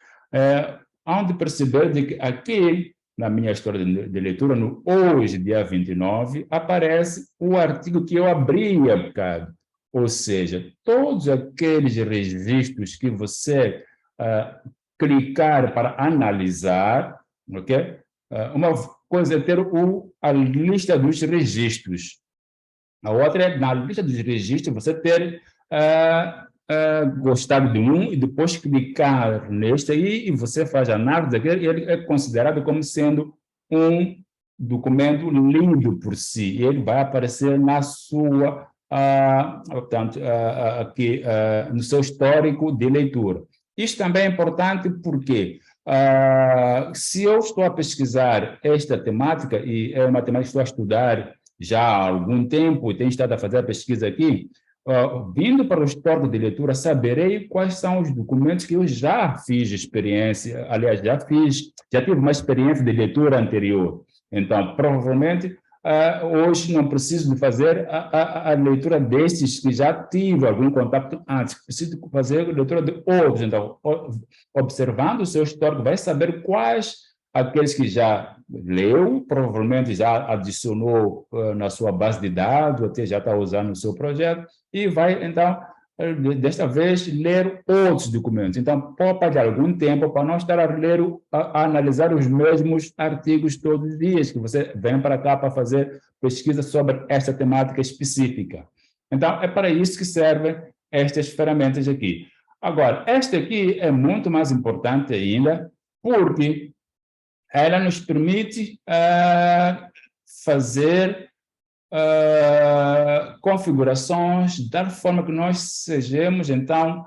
Onde perceber de que aqui, na minha história de leitura, no hoje, dia 29, aparece o artigo que eu abri há bocado. Ou seja, todos aqueles registros que você clicar para analisar, ok? Uma coisa é ter a lista dos registros. A outra é, na lista dos registros, você ter gostado de um e depois clicar neste aí e você faz a análise daquele, ele é considerado como sendo um documento lido por si. E ele vai aparecer na sua, portanto, aqui, no seu histórico de leitura. Isto também é importante porque se eu estou a pesquisar esta temática, e é uma temática que estou a estudar já há algum tempo, e tenho estado a fazer a pesquisa aqui, vindo para o histórico de leitura, saberei quais são os documentos que eu já fiz experiência, aliás, já tive uma experiência de leitura anterior. Então, provavelmente, hoje não preciso de fazer a leitura destes que já tive algum contato antes, preciso fazer a leitura de outros. Então, observando o seu histórico, vai saber quais aqueles que já leu, provavelmente já adicionou na sua base de dados, até já está usando no seu projeto, e vai, então, desta vez, ler outros documentos. Então, poupa de algum tempo para não estar a analisar os mesmos artigos todos os dias, que você vem para cá para fazer pesquisa sobre esta temática específica. Então, é para isso que servem estas ferramentas aqui. Agora, esta aqui é muito mais importante ainda, porque ela nos permite fazer configurações de forma que nós sejamos, então,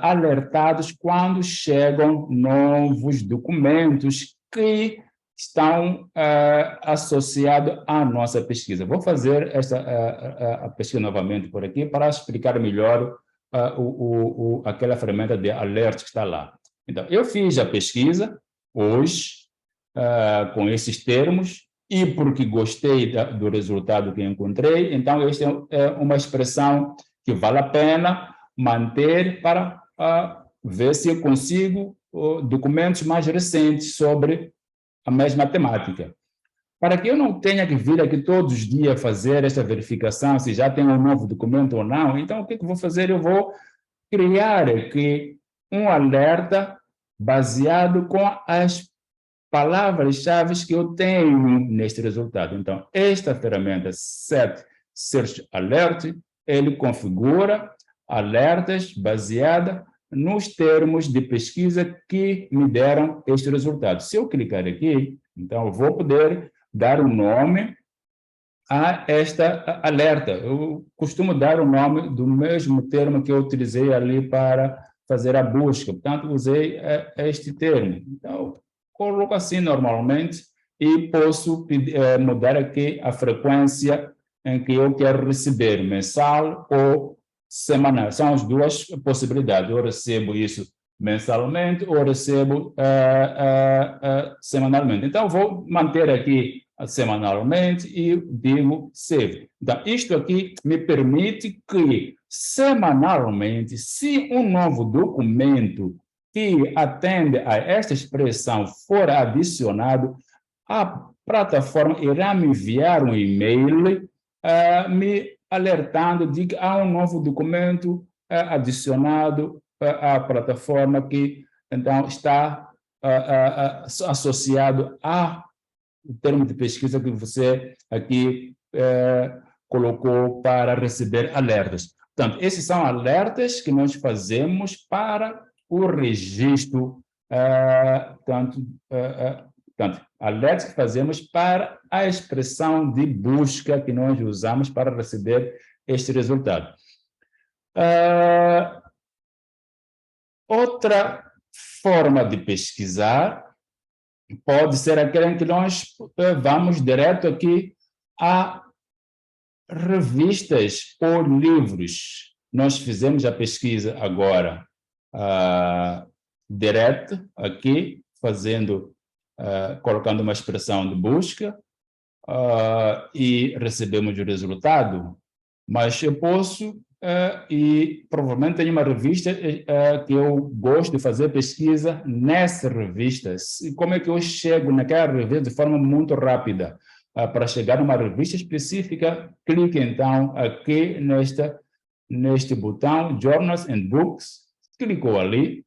alertados quando chegam novos documentos que estão associados à nossa pesquisa. Vou fazer a pesquisa novamente por aqui para explicar melhor aquela ferramenta de alerta que está lá. Então, eu fiz a pesquisa hoje com esses termos, e porque gostei do resultado que encontrei, então esta é uma expressão que vale a pena manter para ver se eu consigo documentos mais recentes sobre a mesma temática. Para que eu não tenha que vir aqui todos os dias fazer esta verificação se já tem um novo documento ou não, então o que eu vou fazer? Eu vou criar aqui um alerta baseado com as palavras-chave que eu tenho neste resultado. Então, esta ferramenta Set Search Alert, ele configura alertas baseadas nos termos de pesquisa que me deram este resultado. Se eu clicar aqui, então eu vou poder dar um nome a esta alerta. Eu costumo dar o nome do mesmo termo que eu utilizei ali para fazer a busca. Portanto, usei este termo. Então, coloco assim normalmente e posso mudar aqui a frequência em que eu quero receber, mensal ou semanal. São as duas possibilidades. Eu recebo isso mensalmente ou recebo semanalmente. Então, vou manter aqui semanalmente e digo save. Então, isto aqui me permite que semanalmente, se um novo documento que atende a esta expressão for adicionado, a plataforma irá me enviar um e-mail me alertando de que há um novo documento adicionado à plataforma que, então, está associado ao termo de pesquisa que você aqui colocou para receber alertas. Portanto, esses são alertas que nós fazemos para o registro, alertas que fazemos para a expressão de busca que nós usamos para receber este resultado. Outra forma de pesquisar pode ser aquela em que nós vamos direto aqui a revistas ou livros. Nós fizemos a pesquisa agora direto aqui, colocando uma expressão de busca e recebemos o resultado, mas eu posso, e provavelmente tem uma revista que eu gosto de fazer pesquisa nessas revistas. E como é que eu chego naquela revista de forma muito rápida? Para chegar numa revista específica, clique então aqui neste botão Journals and Books, clicou ali.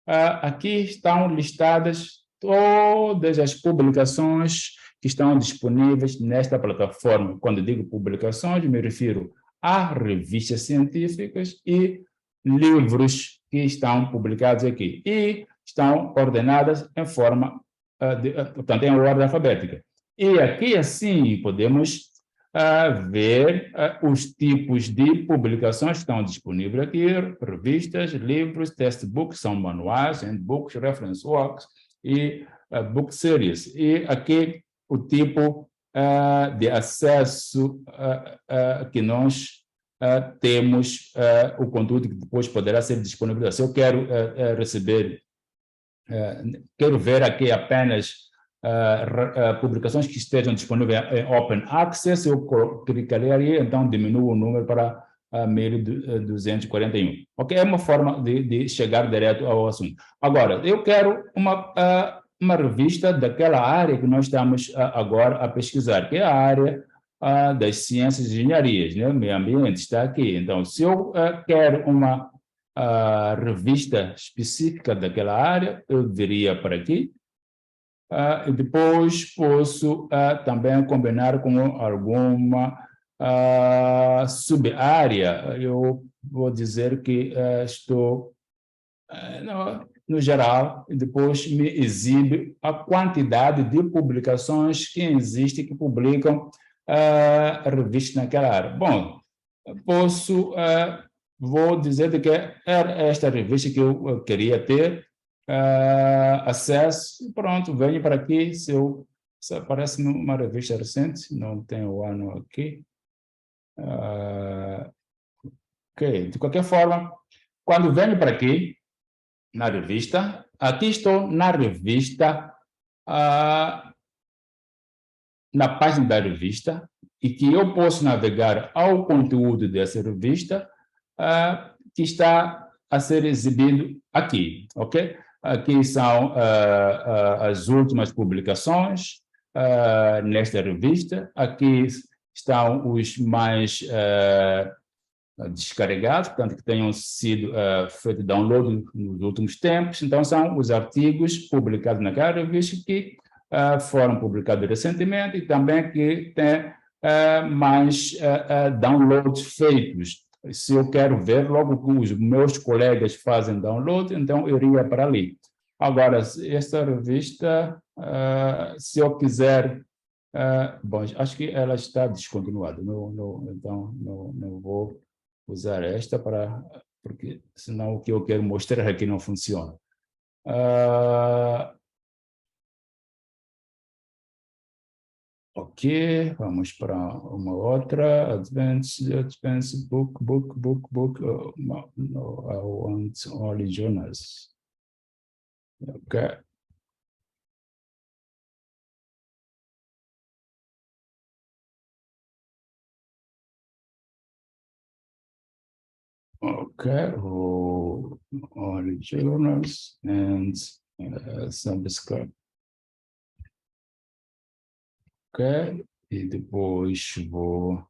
Aqui estão listadas todas as publicações que estão disponíveis nesta plataforma. Quando digo publicações, me refiro a revistas científicas e livros que estão publicados aqui. E estão ordenadas em forma, portanto, em ordem alfabética. E aqui, assim, podemos ver os tipos de publicações que estão disponíveis aqui: revistas, livros, textbooks, são manuais, handbooks, reference works e book series. E aqui o tipo de acesso que nós temos, o conteúdo que depois poderá ser disponibilizado. Se eu quero receber, quero ver aqui apenas publicações que estejam disponíveis em Open Access, eu clicaria, então diminuo o número para 1.241. Ok? É uma forma de chegar direto ao assunto. Agora, eu quero uma revista daquela área que nós estamos agora a pesquisar, que é a área das ciências e engenharias, né? O meio ambiente está aqui. Então, se eu quero uma revista específica daquela área, eu viria para aqui. E depois posso também combinar com alguma sub-área. Eu vou dizer que estou, no geral, e depois me exibe a quantidade de publicações que existem, que publicam revistas naquela área. Bom, vou dizer que era esta revista que eu queria ter acesso, pronto, venho para aqui, se aparece numa revista recente, não tem o ano aqui. Ok, de qualquer forma, quando venho para aqui, na revista, aqui estou na revista, na página da revista, e que eu posso navegar ao conteúdo dessa revista, que está a ser exibido aqui, ok? Aqui são as últimas publicações nesta revista, aqui estão os mais descarregados, portanto, que tenham sido feito download nos últimos tempos. Então, são os artigos publicados naquela revista que foram publicados recentemente e também que têm mais downloads feitos. Se eu quero ver, logo que os meus colegas fazem download, então eu iria para ali. Agora, esta revista, se eu quiser... bom, acho que ela está descontinuada, então não vou usar esta porque senão o que eu quero mostrar aqui não funciona. Ok, vamos para uma outra. Advanced book. No, I want only journals. Ok. Okay, only journals and subscribe. Ok, e depois vou...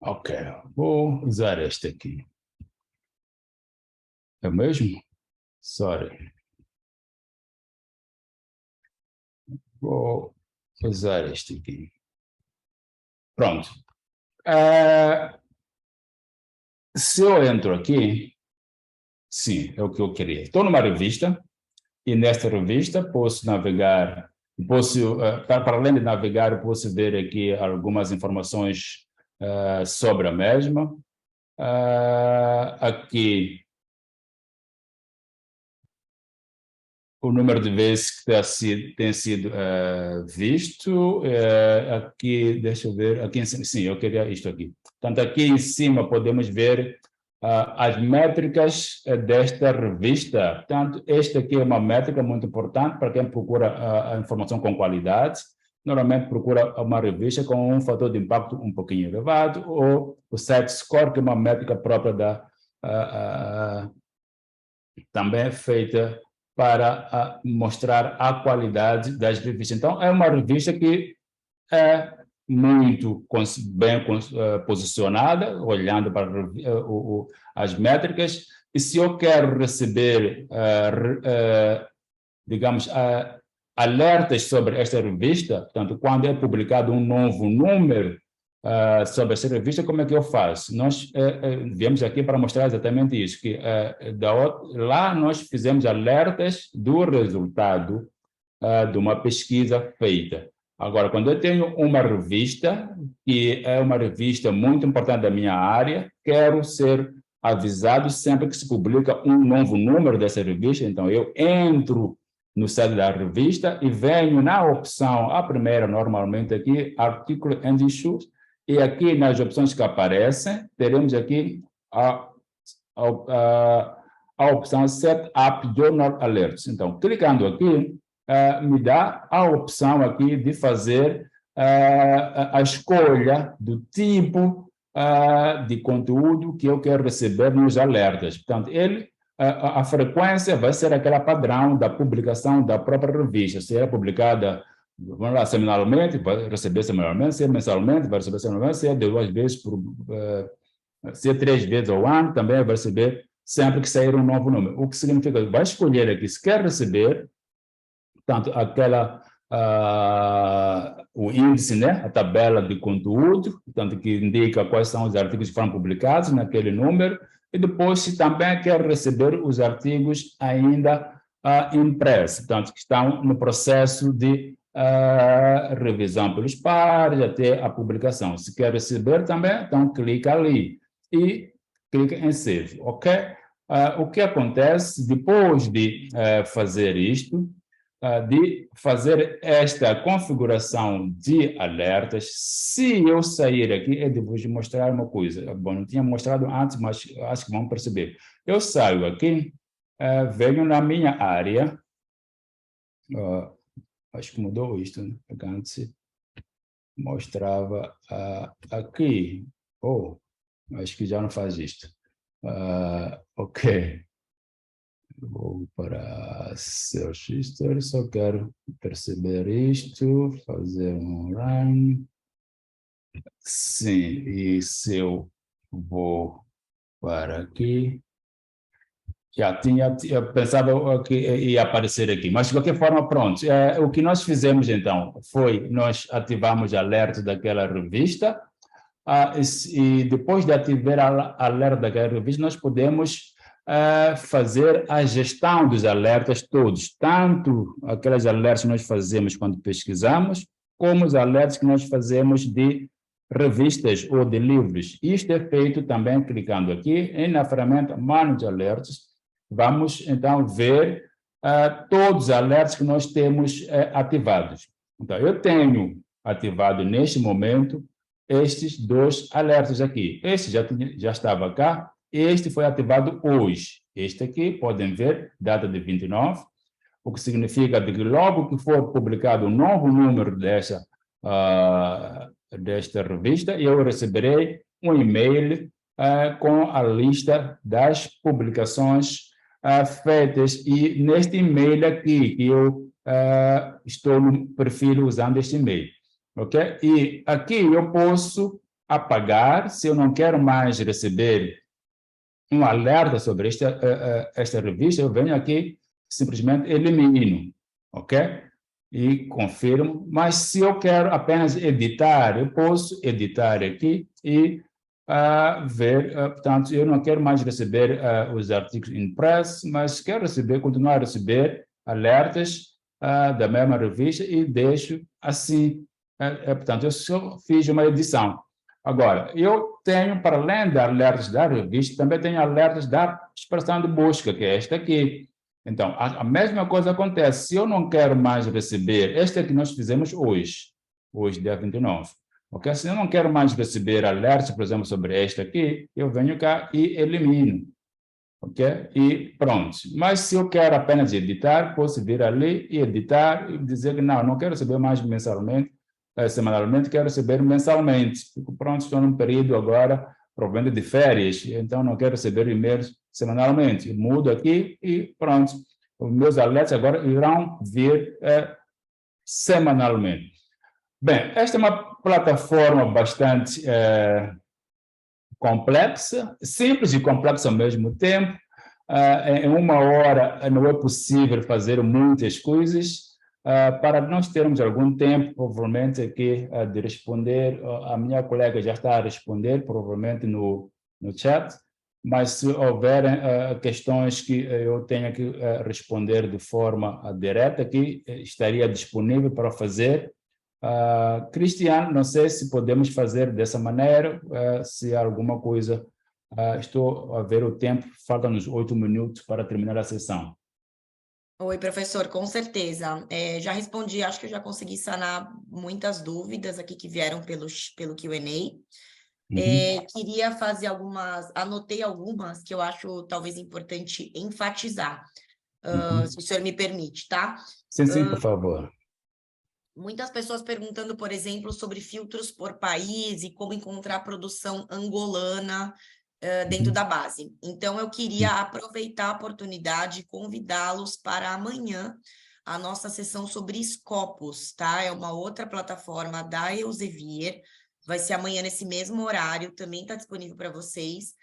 Ok, vou usar este aqui. É o mesmo? Sorry. Vou usar este aqui. Pronto. Se eu entro aqui, sim, é o que eu queria. Estou numa revista, e nesta revista posso navegar, para além de navegar, posso ver aqui algumas informações sobre a mesma. Aqui, o número de vezes que tem sido visto. Aqui, deixa eu ver, aqui em cima, sim, eu queria isto aqui. Portanto, aqui em cima podemos ver as métricas desta revista. Portanto, esta aqui é uma métrica muito importante para quem procura a informação com qualidade. Normalmente procura uma revista com um fator de impacto um pouquinho elevado, ou o Site Score, que é uma métrica própria também é feita para mostrar a qualidade das revistas. Então, é uma revista que é muito bem posicionada, olhando para as métricas, e se eu quero receber, digamos, alertas sobre esta revista, portanto, quando é publicado um novo número sobre essa revista, como é que eu faço? Nós viemos aqui para mostrar exatamente isso, que lá nós fizemos alertas do resultado de uma pesquisa feita. Agora, quando eu tenho uma revista, que é uma revista muito importante da minha área, quero ser avisado sempre que se publica um novo número dessa revista, então eu entro no site da revista e venho na opção, a primeira normalmente aqui, Article and Issues, e aqui nas opções que aparecem, teremos aqui a opção Set Up Journal Alerts. Então, clicando aqui, me dá a opção aqui de fazer a escolha do tipo de conteúdo que eu quero receber nos alertas. Portanto, a frequência vai ser aquela padrão da publicação da própria revista. Se é publicada, vamos lá, semanalmente, vai receber semanalmente, se é mensalmente, vai receber semanalmente, se é 2 vezes se é 3 vezes ao ano, também vai receber sempre que sair um novo número. O que significa que vai escolher aqui, se quer receber, portanto, o índice, né, a tabela de conteúdo, portanto, que indica quais são os artigos que foram publicados naquele número, e depois, se também quer receber os artigos ainda impressos, portanto, que estão no processo de revisão pelos pares até a publicação. Se quer receber também, então clica ali e clica em Save, ok? O que acontece depois de fazer isto, de fazer esta configuração de alertas, se eu sair aqui, eu devo vos mostrar uma coisa. Bom, não tinha mostrado antes, mas acho que vão perceber. Eu saio aqui, venho na minha área, acho que mudou isto, né? Antes mostrava aqui. Oh, acho que já não faz isto. Ok. Vou para Search History, só quero perceber isto, fazer um run. Sim, e se eu vou para aqui, eu pensava que ia aparecer aqui, mas de qualquer forma, pronto. O que nós fizemos então foi, nós ativamos alerta daquela revista, e depois de ativar alerta daquela revista, nós podemos fazer a gestão dos alertas todos, tanto aqueles alertas que nós fazemos quando pesquisamos, como os alertas que nós fazemos de revistas ou de livros. Isto é feito também clicando aqui e na ferramenta Manage Alerts. Vamos então ver todos os alertas que nós temos ativados. Então, eu tenho ativado neste momento estes 2 alertas aqui. Este já estava cá, este foi ativado hoje. Este aqui, podem ver, data de 29, o que significa que logo que for publicado um novo número desta revista, eu receberei um e-mail com a lista das publicações feitas, e neste e-mail aqui, que eu estou no perfil usando este e-mail. Ok? E aqui eu posso apagar, se eu não quero mais receber um alerta sobre esta revista, eu venho aqui, simplesmente elimino, ok? E confirmo, mas se eu quero apenas editar, eu posso editar aqui e ver, portanto, eu não quero mais receber os artigos impressos, mas quero continuar a receber alertas da mesma revista e deixo assim. Portanto, eu só fiz uma edição. Agora, eu tenho, para além de alertas da revista, também tenho alertas da expressão de busca, que é esta aqui. Então, a mesma coisa acontece. Se eu não quero mais receber, esta que nós fizemos hoje, dia 29, ok? Se eu não quero mais receber alertas, por exemplo, sobre esta aqui, eu venho cá e elimino, ok? E pronto. Mas se eu quero apenas editar, posso vir ali e editar e dizer que não quero receber mais mensalmente, semanalmente, quero receber mensalmente. Fico pronto, estou num período agora, provavelmente de férias, então não quero receber e-mails semanalmente. Eu mudo aqui e pronto. Os meus alertas agora irão vir semanalmente. Bem, esta é uma plataforma bastante complexa, simples e complexa ao mesmo tempo. Em 1 hora não é possível fazer muitas coisas. Para nós termos algum tempo, provavelmente, aqui de responder, a minha colega já está a responder, provavelmente no chat, mas se houverem questões que eu tenha que responder de forma direta, aqui estaria disponível para fazer. Cristiano, não sei se podemos fazer dessa maneira, se há alguma coisa. Estou a ver o tempo, faltam-nos 8 minutos para terminar a sessão. Oi, professor, com certeza. Já respondi, acho que eu já consegui sanar muitas dúvidas aqui que vieram pelo Q&A. Queria fazer anotei algumas que eu acho talvez importante enfatizar. se o senhor me permite, tá? Sim, por favor. Muitas pessoas perguntando, por exemplo, sobre filtros por país e como encontrar produção angolana dentro da base. Então, eu queria aproveitar a oportunidade e convidá-los para amanhã a nossa sessão sobre Scopus, tá? É uma outra plataforma da Elsevier, vai ser amanhã nesse mesmo horário, também está disponível para vocês,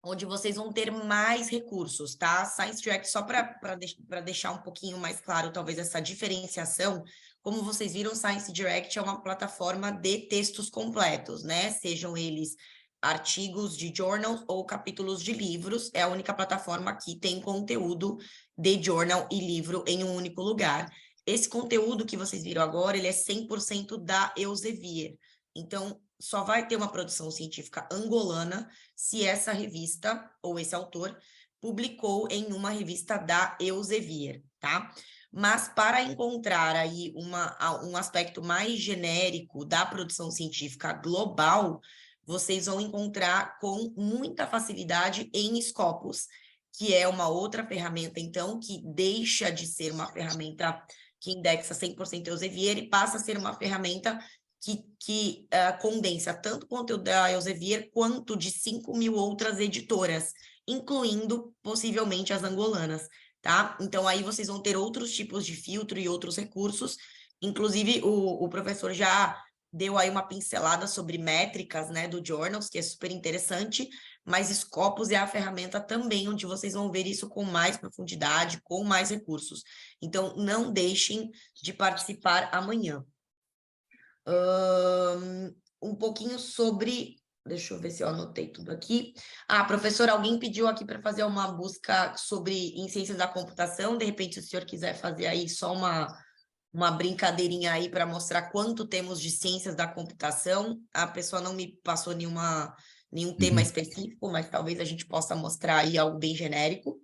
onde vocês vão ter mais recursos, tá? Science Direct, só para deixar um pouquinho mais claro, talvez, essa diferenciação, como vocês viram, Science Direct é uma plataforma de textos completos, né? Sejam eles artigos de journals ou capítulos de livros, é a única plataforma que tem conteúdo de journal e livro em um único lugar. Esse conteúdo que vocês viram agora, ele é 100% da Elsevier. Então, só vai ter uma produção científica angolana se essa revista, ou esse autor, publicou em uma revista da Elsevier, tá? Mas para encontrar aí um aspecto mais genérico da produção científica global, vocês vão encontrar com muita facilidade em Scopus, que é uma outra ferramenta, então, que deixa de ser uma ferramenta que indexa 100% Elsevier e passa a ser uma ferramenta que condensa tanto o conteúdo da Elsevier quanto de 5.000 outras editoras, incluindo, possivelmente, as angolanas, tá? Então, aí vocês vão ter outros tipos de filtro e outros recursos, inclusive o professor já deu aí uma pincelada sobre métricas, né, do Journals, que é super interessante, mas Scopus é a ferramenta também onde vocês vão ver isso com mais profundidade, com mais recursos. Então, não deixem de participar amanhã. Um pouquinho sobre... Deixa eu ver se eu anotei tudo aqui. Professor, alguém pediu aqui para fazer uma busca em ciências da computação. De repente, se o senhor quiser fazer aí só uma brincadeirinha aí para mostrar quanto temos de ciências da computação. A pessoa não me passou nenhum tema específico, mas talvez a gente possa mostrar aí algo bem genérico.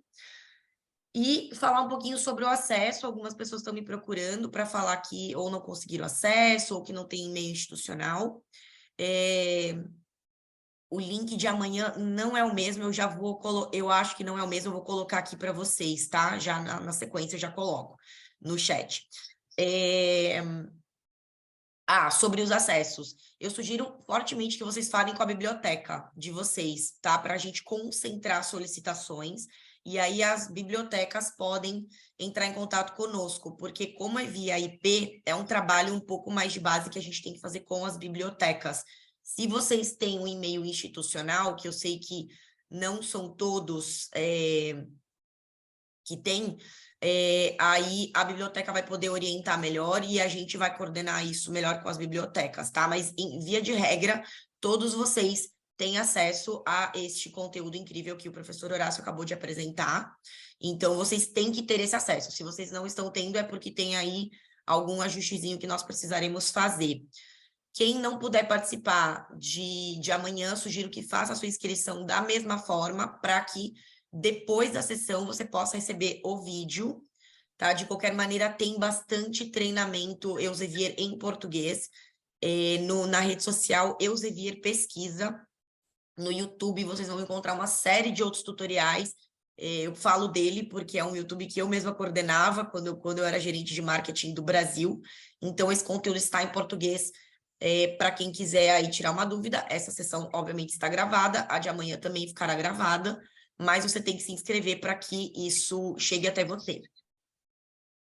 E falar um pouquinho sobre o acesso. Algumas pessoas estão me procurando para falar que ou não conseguiram acesso, ou que não tem e-mail institucional. O link de amanhã não é o mesmo, eu acho que não é o mesmo, eu vou colocar aqui para vocês, tá? Já na sequência, já coloco no chat. Sobre os acessos. Eu sugiro fortemente que vocês falem com a biblioteca de vocês, tá? Para a gente concentrar solicitações, e aí as bibliotecas podem entrar em contato conosco, porque como é via IP, é um trabalho um pouco mais de base que a gente tem que fazer com as bibliotecas. Se vocês têm um e-mail institucional, que eu sei que não são todos que têm, aí a biblioteca vai poder orientar melhor e a gente vai coordenar isso melhor com as bibliotecas, tá? Mas, em via de regra, todos vocês têm acesso a este conteúdo incrível que o professor Horácio acabou de apresentar. Então, vocês têm que ter esse acesso. Se vocês não estão tendo, é porque tem aí algum ajustezinho que nós precisaremos fazer. Quem não puder participar de amanhã, sugiro que faça a sua inscrição da mesma forma, para que depois da sessão você possa receber o vídeo, tá? De qualquer maneira, tem bastante treinamento Elsevier em português, na rede social Elsevier Pesquisa. No YouTube vocês vão encontrar uma série de outros tutoriais. Eu falo dele porque é um YouTube que eu mesma coordenava quando eu era gerente de marketing do Brasil. Então, esse conteúdo está em português. Para quem quiser aí tirar uma dúvida, essa sessão obviamente está gravada, a de amanhã também ficará gravada, mas você tem que se inscrever para que isso chegue até você.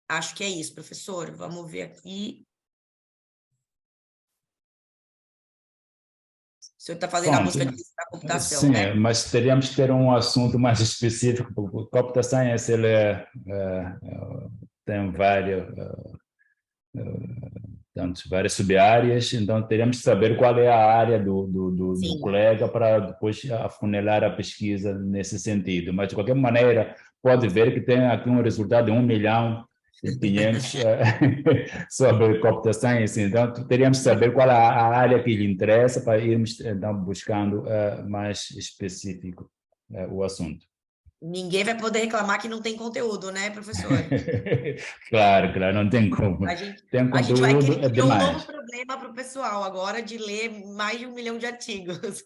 Acho que é isso, professor. Vamos ver aqui. O senhor está fazendo a busca de ciência da computação, sim, né? Mas teríamos que ter um assunto mais específico, porque o Computer Science tem várias sub-áreas, então teríamos que saber qual é a área do colega para depois afunilar a pesquisa nesse sentido. Mas, de qualquer maneira, pode ver que tem aqui um resultado de 1.500.000 sobre Computer Science, então teríamos que saber qual é a área que lhe interessa para irmos então, buscando mais específico o assunto. Ninguém vai poder reclamar que não tem conteúdo, né, professor? Claro, não tem como. Tem conteúdo, a gente vai criar demais. um novo problema para o pessoal agora de ler mais de 1 milhão de artigos.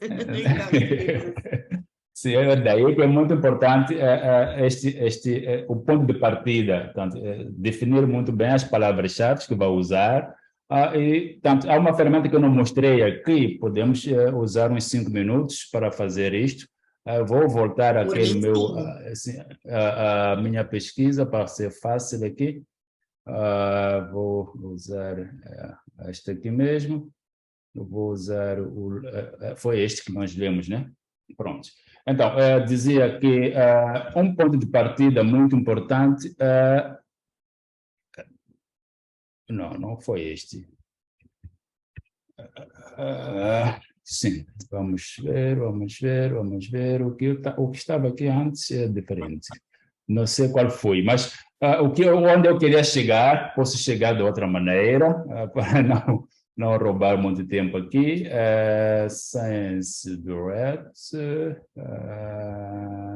Sim, é daí que é muito importante o ponto de partida, portanto, definir muito bem as palavras-chave que vai usar. Há uma ferramenta que eu não mostrei aqui, podemos usar uns 5 minutos para fazer isto. Vou voltar aqui no meu, assim, a minha pesquisa para ser fácil aqui. Vou usar este aqui mesmo. Eu vou usar foi este que nós lemos, né? Pronto. Então, dizia que um ponto de partida muito importante. Não foi este. Sim, vamos ver. O que estava aqui antes é diferente. Não sei qual foi, mas onde eu queria chegar, posso chegar de outra maneira, para não roubar muito tempo aqui. Science Direct,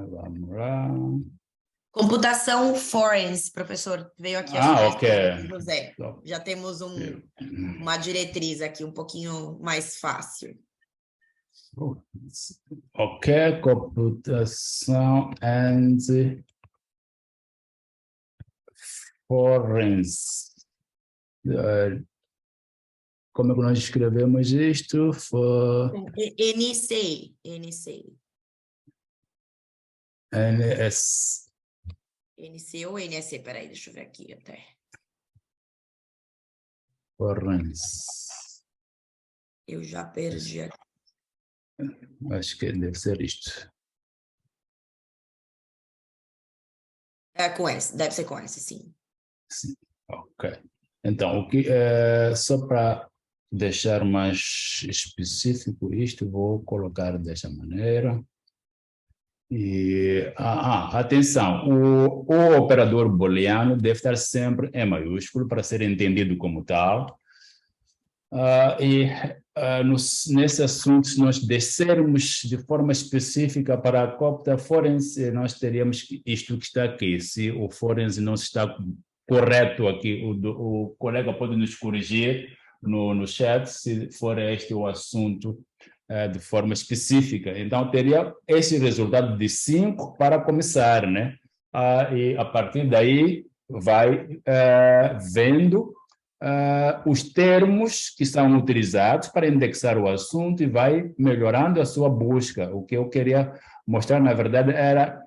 vamos lá. Computação forense, professor, veio aqui a sugestão do José. Já temos uma diretriz aqui um pouquinho mais fácil. Ok, computação and forense. Como é que nós escrevemos isto? NC. NC ou NSC? Peraí, deixa eu ver aqui até. Forense. Eu já perdi aqui. Acho que deve ser isto. Com S, deve ser com S, sim. Sim, ok. Então, só para deixar mais específico isto, vou colocar desta maneira. Atenção, o operador booleano deve estar sempre em maiúsculo para ser entendido como tal. Nesse assunto, se nós descermos de forma específica para a Copta Forense, nós teríamos isto que está aqui. Se o Forense não está correto aqui, o colega pode nos corrigir no chat, se for este o assunto de forma específica. Então, teria esse resultado de 5 para começar, né? E a partir daí, vai vendo os termos que são utilizados para indexar o assunto e vai melhorando a sua busca. O que eu queria mostrar, na verdade, era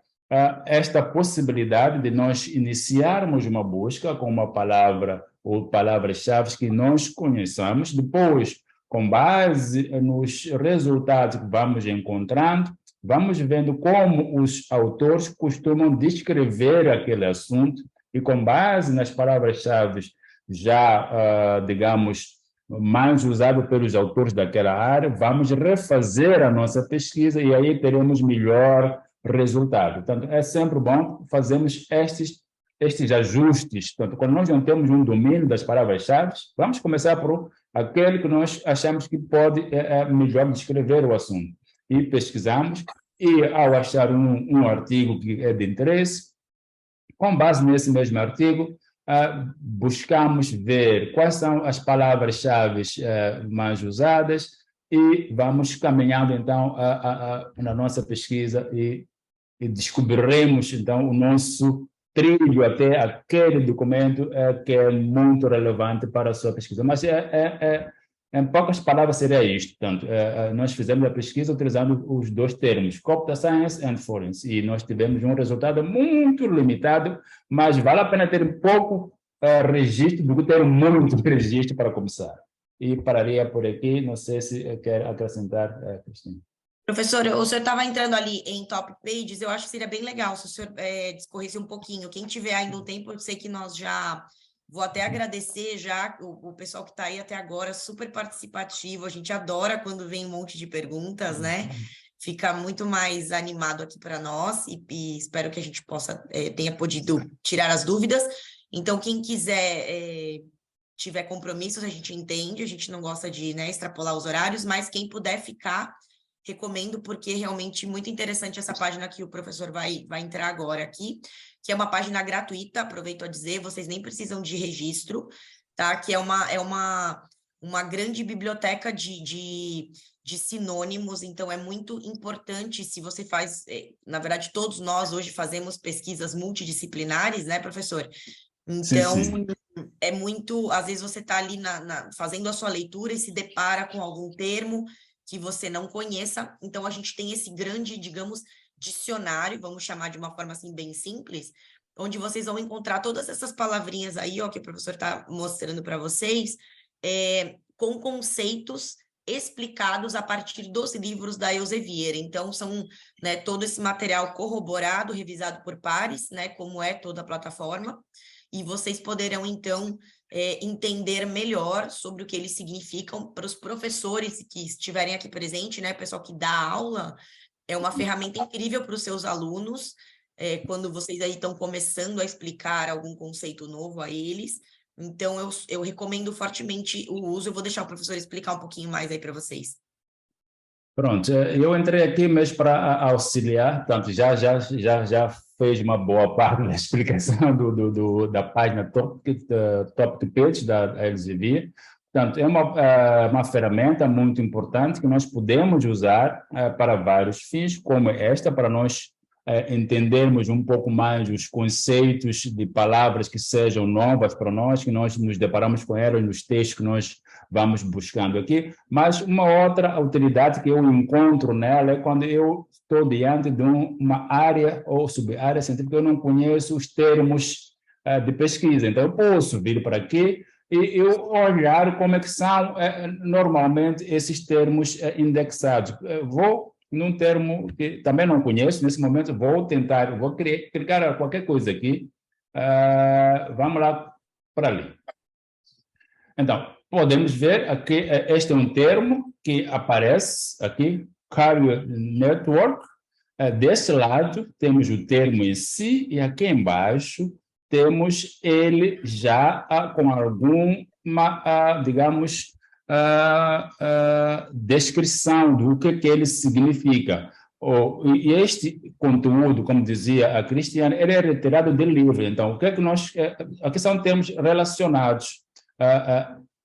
esta possibilidade de nós iniciarmos uma busca com uma palavra ou palavras-chave que nós conheçamos, depois, com base nos resultados que vamos encontrando, vamos vendo como os autores costumam descrever aquele assunto e, com base nas palavras-chave já, digamos, mais usado pelos autores daquela área, vamos refazer a nossa pesquisa e aí teremos melhor resultado. Portanto, é sempre bom fazermos estes ajustes. Portanto, quando nós não temos um domínio das palavras-chave, vamos começar por aquele que nós achamos que pode melhor descrever o assunto. E pesquisamos, e ao achar um artigo que é de interesse, com base nesse mesmo artigo, buscamos ver quais são as palavras-chave mais usadas e vamos caminhando, então, na nossa pesquisa e descobriremos, então, o nosso trilho até aquele documento que é muito relevante para a sua pesquisa. Mas, em poucas palavras, seria isto. Portanto, nós fizemos a pesquisa utilizando os dois termos, Computer Science and Forense, e nós tivemos um resultado muito limitado, mas vale a pena ter um pouco registro do que ter muito registro para começar. E pararia por aqui, não sei se quer acrescentar, Cristina. Professor, o senhor estava entrando ali em top pages, eu acho que seria bem legal se o senhor discorresse um pouquinho. Quem tiver ainda um tempo, eu sei que nós já... Vou até agradecer já o pessoal que está aí até agora, super participativo, a gente adora quando vem um monte de perguntas, né? Fica muito mais animado aqui para nós e espero que a gente tenha podido tirar as dúvidas. Então, quem quiser... tiver compromissos, a gente entende, a gente não gosta de, né, extrapolar os horários, mas quem puder ficar... recomendo, porque é realmente muito interessante essa página que o professor vai entrar agora aqui, que é uma página gratuita, aproveito a dizer, vocês nem precisam de registro, tá? Que é uma uma grande biblioteca de sinônimos, então é muito importante se você faz, na verdade, todos nós hoje fazemos pesquisas multidisciplinares, né, professor? Sim, Então, sim. é muito, às vezes você está ali fazendo a sua leitura e se depara com algum termo que você não conheça, então a gente tem esse grande, digamos, dicionário, vamos chamar de uma forma assim bem simples, onde vocês vão encontrar todas essas palavrinhas aí, ó, que o professor está mostrando para vocês, com conceitos explicados a partir dos livros da Elsevier. Então, são, né, todo esse material corroborado, revisado por pares, né, como é toda a plataforma, e vocês poderão, então, entender melhor sobre o que eles significam para os professores que estiverem aqui presentes, né, pessoal que dá aula, é uma ferramenta incrível para os seus alunos, quando vocês aí estão começando a explicar algum conceito novo a eles. Então, eu recomendo fortemente o uso. Eu vou deixar o professor explicar um pouquinho mais aí para vocês. Pronto, eu entrei aqui mesmo para auxiliar, portanto, já fez uma boa parte da explicação da página Topic Page da Elsevier. Portanto, é uma ferramenta muito importante que nós podemos usar para vários fins, como esta, para nós entendermos um pouco mais os conceitos de palavras que sejam novas para nós, que nós nos deparamos com elas nos textos que nós vamos buscando aqui. Mas uma outra utilidade que eu encontro nela é quando eu estou diante de uma área ou sub-área científica que eu não conheço os termos de pesquisa. Então, eu posso vir para aqui e eu olhar como é que são normalmente esses termos indexados. Vou num termo que também não conheço, nesse momento vou clicar qualquer coisa aqui, vamos lá para ali. Então, podemos ver aqui, este é um termo que aparece aqui, Carrier Network. Desse lado temos o termo em si e aqui embaixo temos ele já com alguma, digamos, descrição do que ele significa. E este conteúdo, como dizia a Cristiane, ele é retirado do livro. Então, o que é que nós... aqui são termos relacionados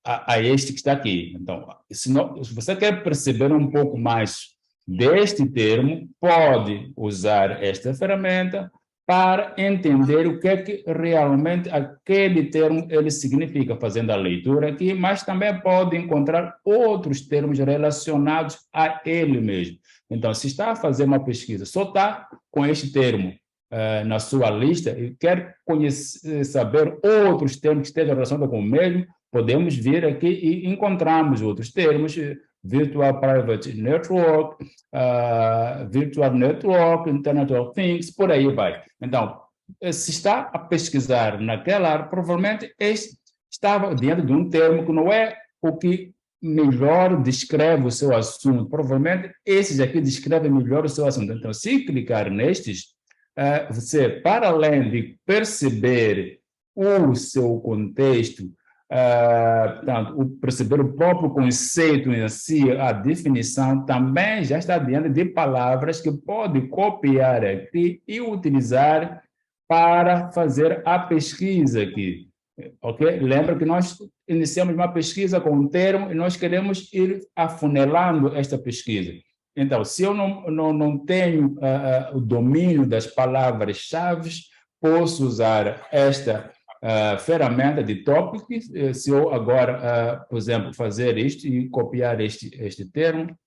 a este que está aqui. Então, se você quer perceber um pouco mais deste termo, pode usar esta ferramenta para entender o que é que realmente aquele termo ele significa, fazendo a leitura aqui, mas também pode encontrar outros termos relacionados a ele mesmo. Então, se está a fazer uma pesquisa, só está com este termo na sua lista e quer saber outros termos que estejam relacionados com o mesmo, podemos vir aqui e encontramos outros termos, Virtual Private Network, Virtual Network, Internet of Things, por aí vai. Então, se está a pesquisar naquela área, provavelmente estava diante de um termo que não é o que melhor descreve o seu assunto. Provavelmente, esses aqui descrevem melhor o seu assunto. Então, se clicar nestes, você, para além de perceber o seu contexto, portanto, perceber o próprio conceito em si, a definição, também já está diante de palavras que pode copiar aqui e utilizar para fazer a pesquisa aqui. Ok? Lembra que nós iniciamos uma pesquisa com um termo e nós queremos ir afunilando esta pesquisa. Então, se eu não tenho o domínio das palavras-chave, posso usar esta ferramenta de topics. Se eu agora, por exemplo, fazer isto e copiar este termo,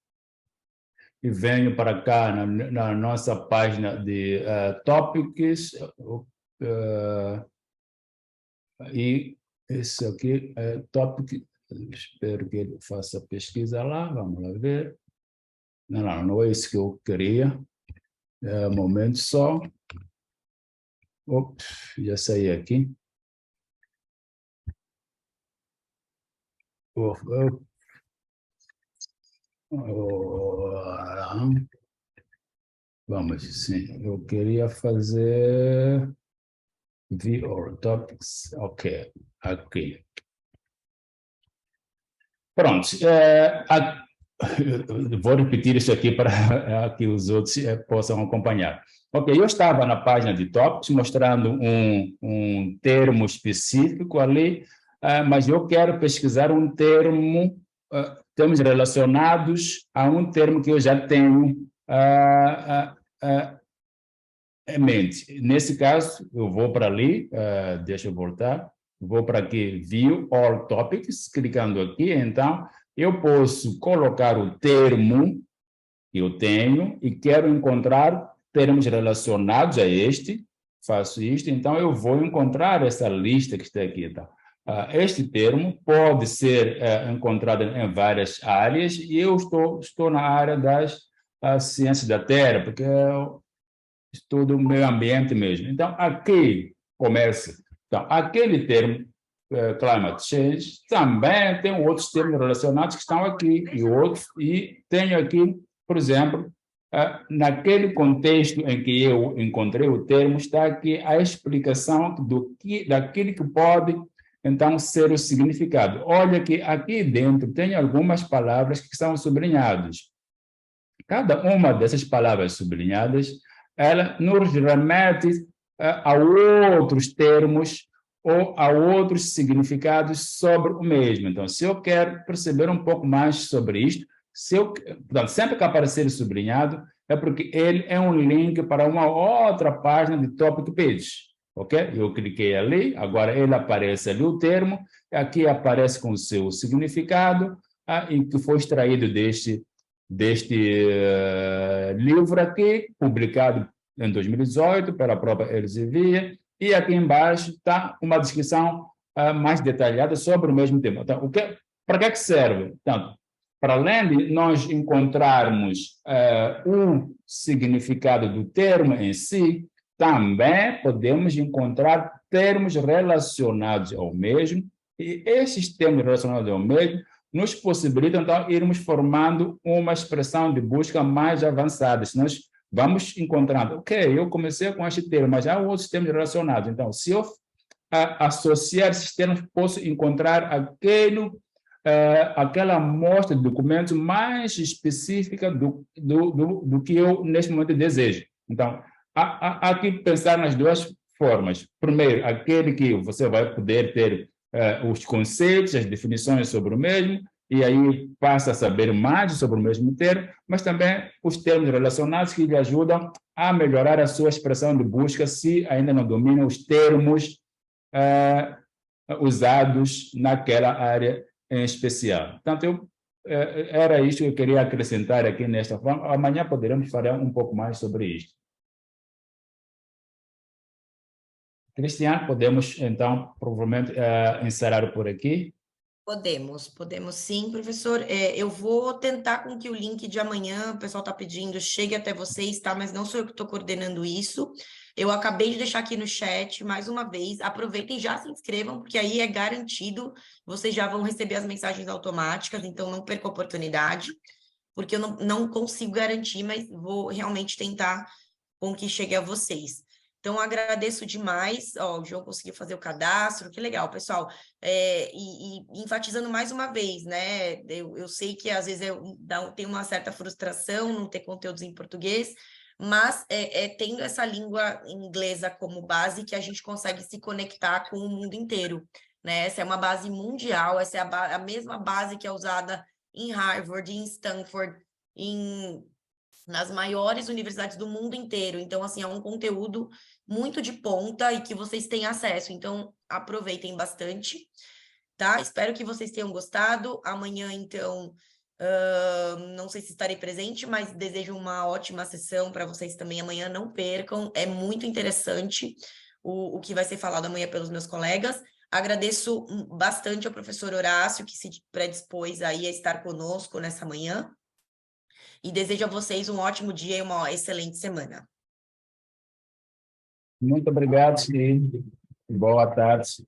e venho para cá na nossa página de topics, e esse aqui é topic, espero que ele faça pesquisa lá, vamos lá ver. Não é isso que eu queria. Um momento só. Ops, já saí aqui. Vamos, sim. Eu queria fazer VR Topics. Ok, aqui. Pronto. Vou repetir isso aqui para que os outros possam acompanhar. Ok, eu estava na página de Topics mostrando um termo específico ali. mas eu quero pesquisar um termo, termos relacionados a um termo que eu já tenho em mente. Nesse caso, eu vou para ali, deixa eu voltar, vou para aqui, View All Topics, clicando aqui, então, eu posso colocar o termo que eu tenho e quero encontrar termos relacionados a este, faço isto, então eu vou encontrar essa lista que está aqui. Tá? Este termo pode ser encontrado em várias áreas e eu estou na área das ciências da Terra, porque eu estudo o meio ambiente mesmo. Então, aqui começa. Então, aquele termo, climate change, também tem outros termos relacionados que estão aqui e outros, e tenho aqui, por exemplo, naquele contexto em que eu encontrei o termo, está aqui a explicação daquilo que pode, então, ser o significado. Olha que aqui dentro tem algumas palavras que são sublinhadas. Cada uma dessas palavras sublinhadas, ela nos remete a outros termos ou a outros significados sobre o mesmo. Então, se eu quero perceber um pouco mais sobre isto, portanto, sempre que aparecer sublinhado, é porque ele é um link para uma outra página de topic page, ok? Eu cliquei ali, agora ele aparece ali o termo, aqui aparece com o seu significado, e que foi extraído deste livro aqui, publicado em 2018 pela própria Elsevier, e aqui embaixo está uma descrição mais detalhada sobre o mesmo tema. Então, para que serve? Então, para além de nós encontrarmos o significado do termo em si, também podemos encontrar termos relacionados ao mesmo, e esses termos relacionados ao mesmo nos possibilitam, então, irmos formando uma expressão de busca mais avançada. Se nós vamos encontrando, ok, eu comecei com este termo, mas há outros termos relacionados. Então, se eu associar esses termos, posso encontrar aquela amostra de documentos mais específica do que eu, neste momento, desejo. Então, há que pensar nas duas formas. Primeiro, aquele que você vai poder ter os conceitos, as definições sobre o mesmo, e aí passa a saber mais sobre o mesmo termo, mas também os termos relacionados que lhe ajudam a melhorar a sua expressão de busca, se ainda não domina os termos usados naquela área em especial. Portanto, era isto que eu queria acrescentar aqui nesta forma. Amanhã poderemos falar um pouco mais sobre isto. Cristiane, podemos, então, provavelmente encerrar por aqui. Podemos sim, professor. Eu vou tentar com que o link de amanhã, o pessoal está pedindo, chegue até vocês, tá? Mas não sou eu que estou coordenando isso. Eu acabei de deixar aqui no chat, mais uma vez, aproveitem e já se inscrevam, porque aí é garantido, vocês já vão receber as mensagens automáticas, então não perca a oportunidade, porque eu não consigo garantir, mas vou realmente tentar com que chegue a vocês. Então, agradeço demais. O João conseguiu fazer o cadastro, que legal, pessoal. E enfatizando mais uma vez, né? Eu sei que às vezes tem uma certa frustração não ter conteúdos em português, mas tendo essa língua inglesa como base que a gente consegue se conectar com o mundo inteiro, né? Essa é uma base mundial, essa é a mesma base que é usada em Harvard, em Stanford, nas maiores universidades do mundo inteiro. Então, assim, é um conteúdo muito de ponta e que vocês têm acesso. Então, aproveitem bastante, tá? Espero que vocês tenham gostado. Amanhã, então, não sei se estarei presente, mas desejo uma ótima sessão para vocês também amanhã. Não percam, é muito interessante o que vai ser falado amanhã pelos meus colegas. Agradeço bastante ao professor Horácio, que se predispôs aí a estar conosco nessa manhã. E desejo a vocês um ótimo dia e uma excelente semana. Muito obrigado e boa tarde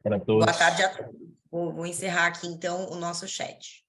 para todos. Boa tarde a todos. Vou encerrar aqui, então, o nosso chat.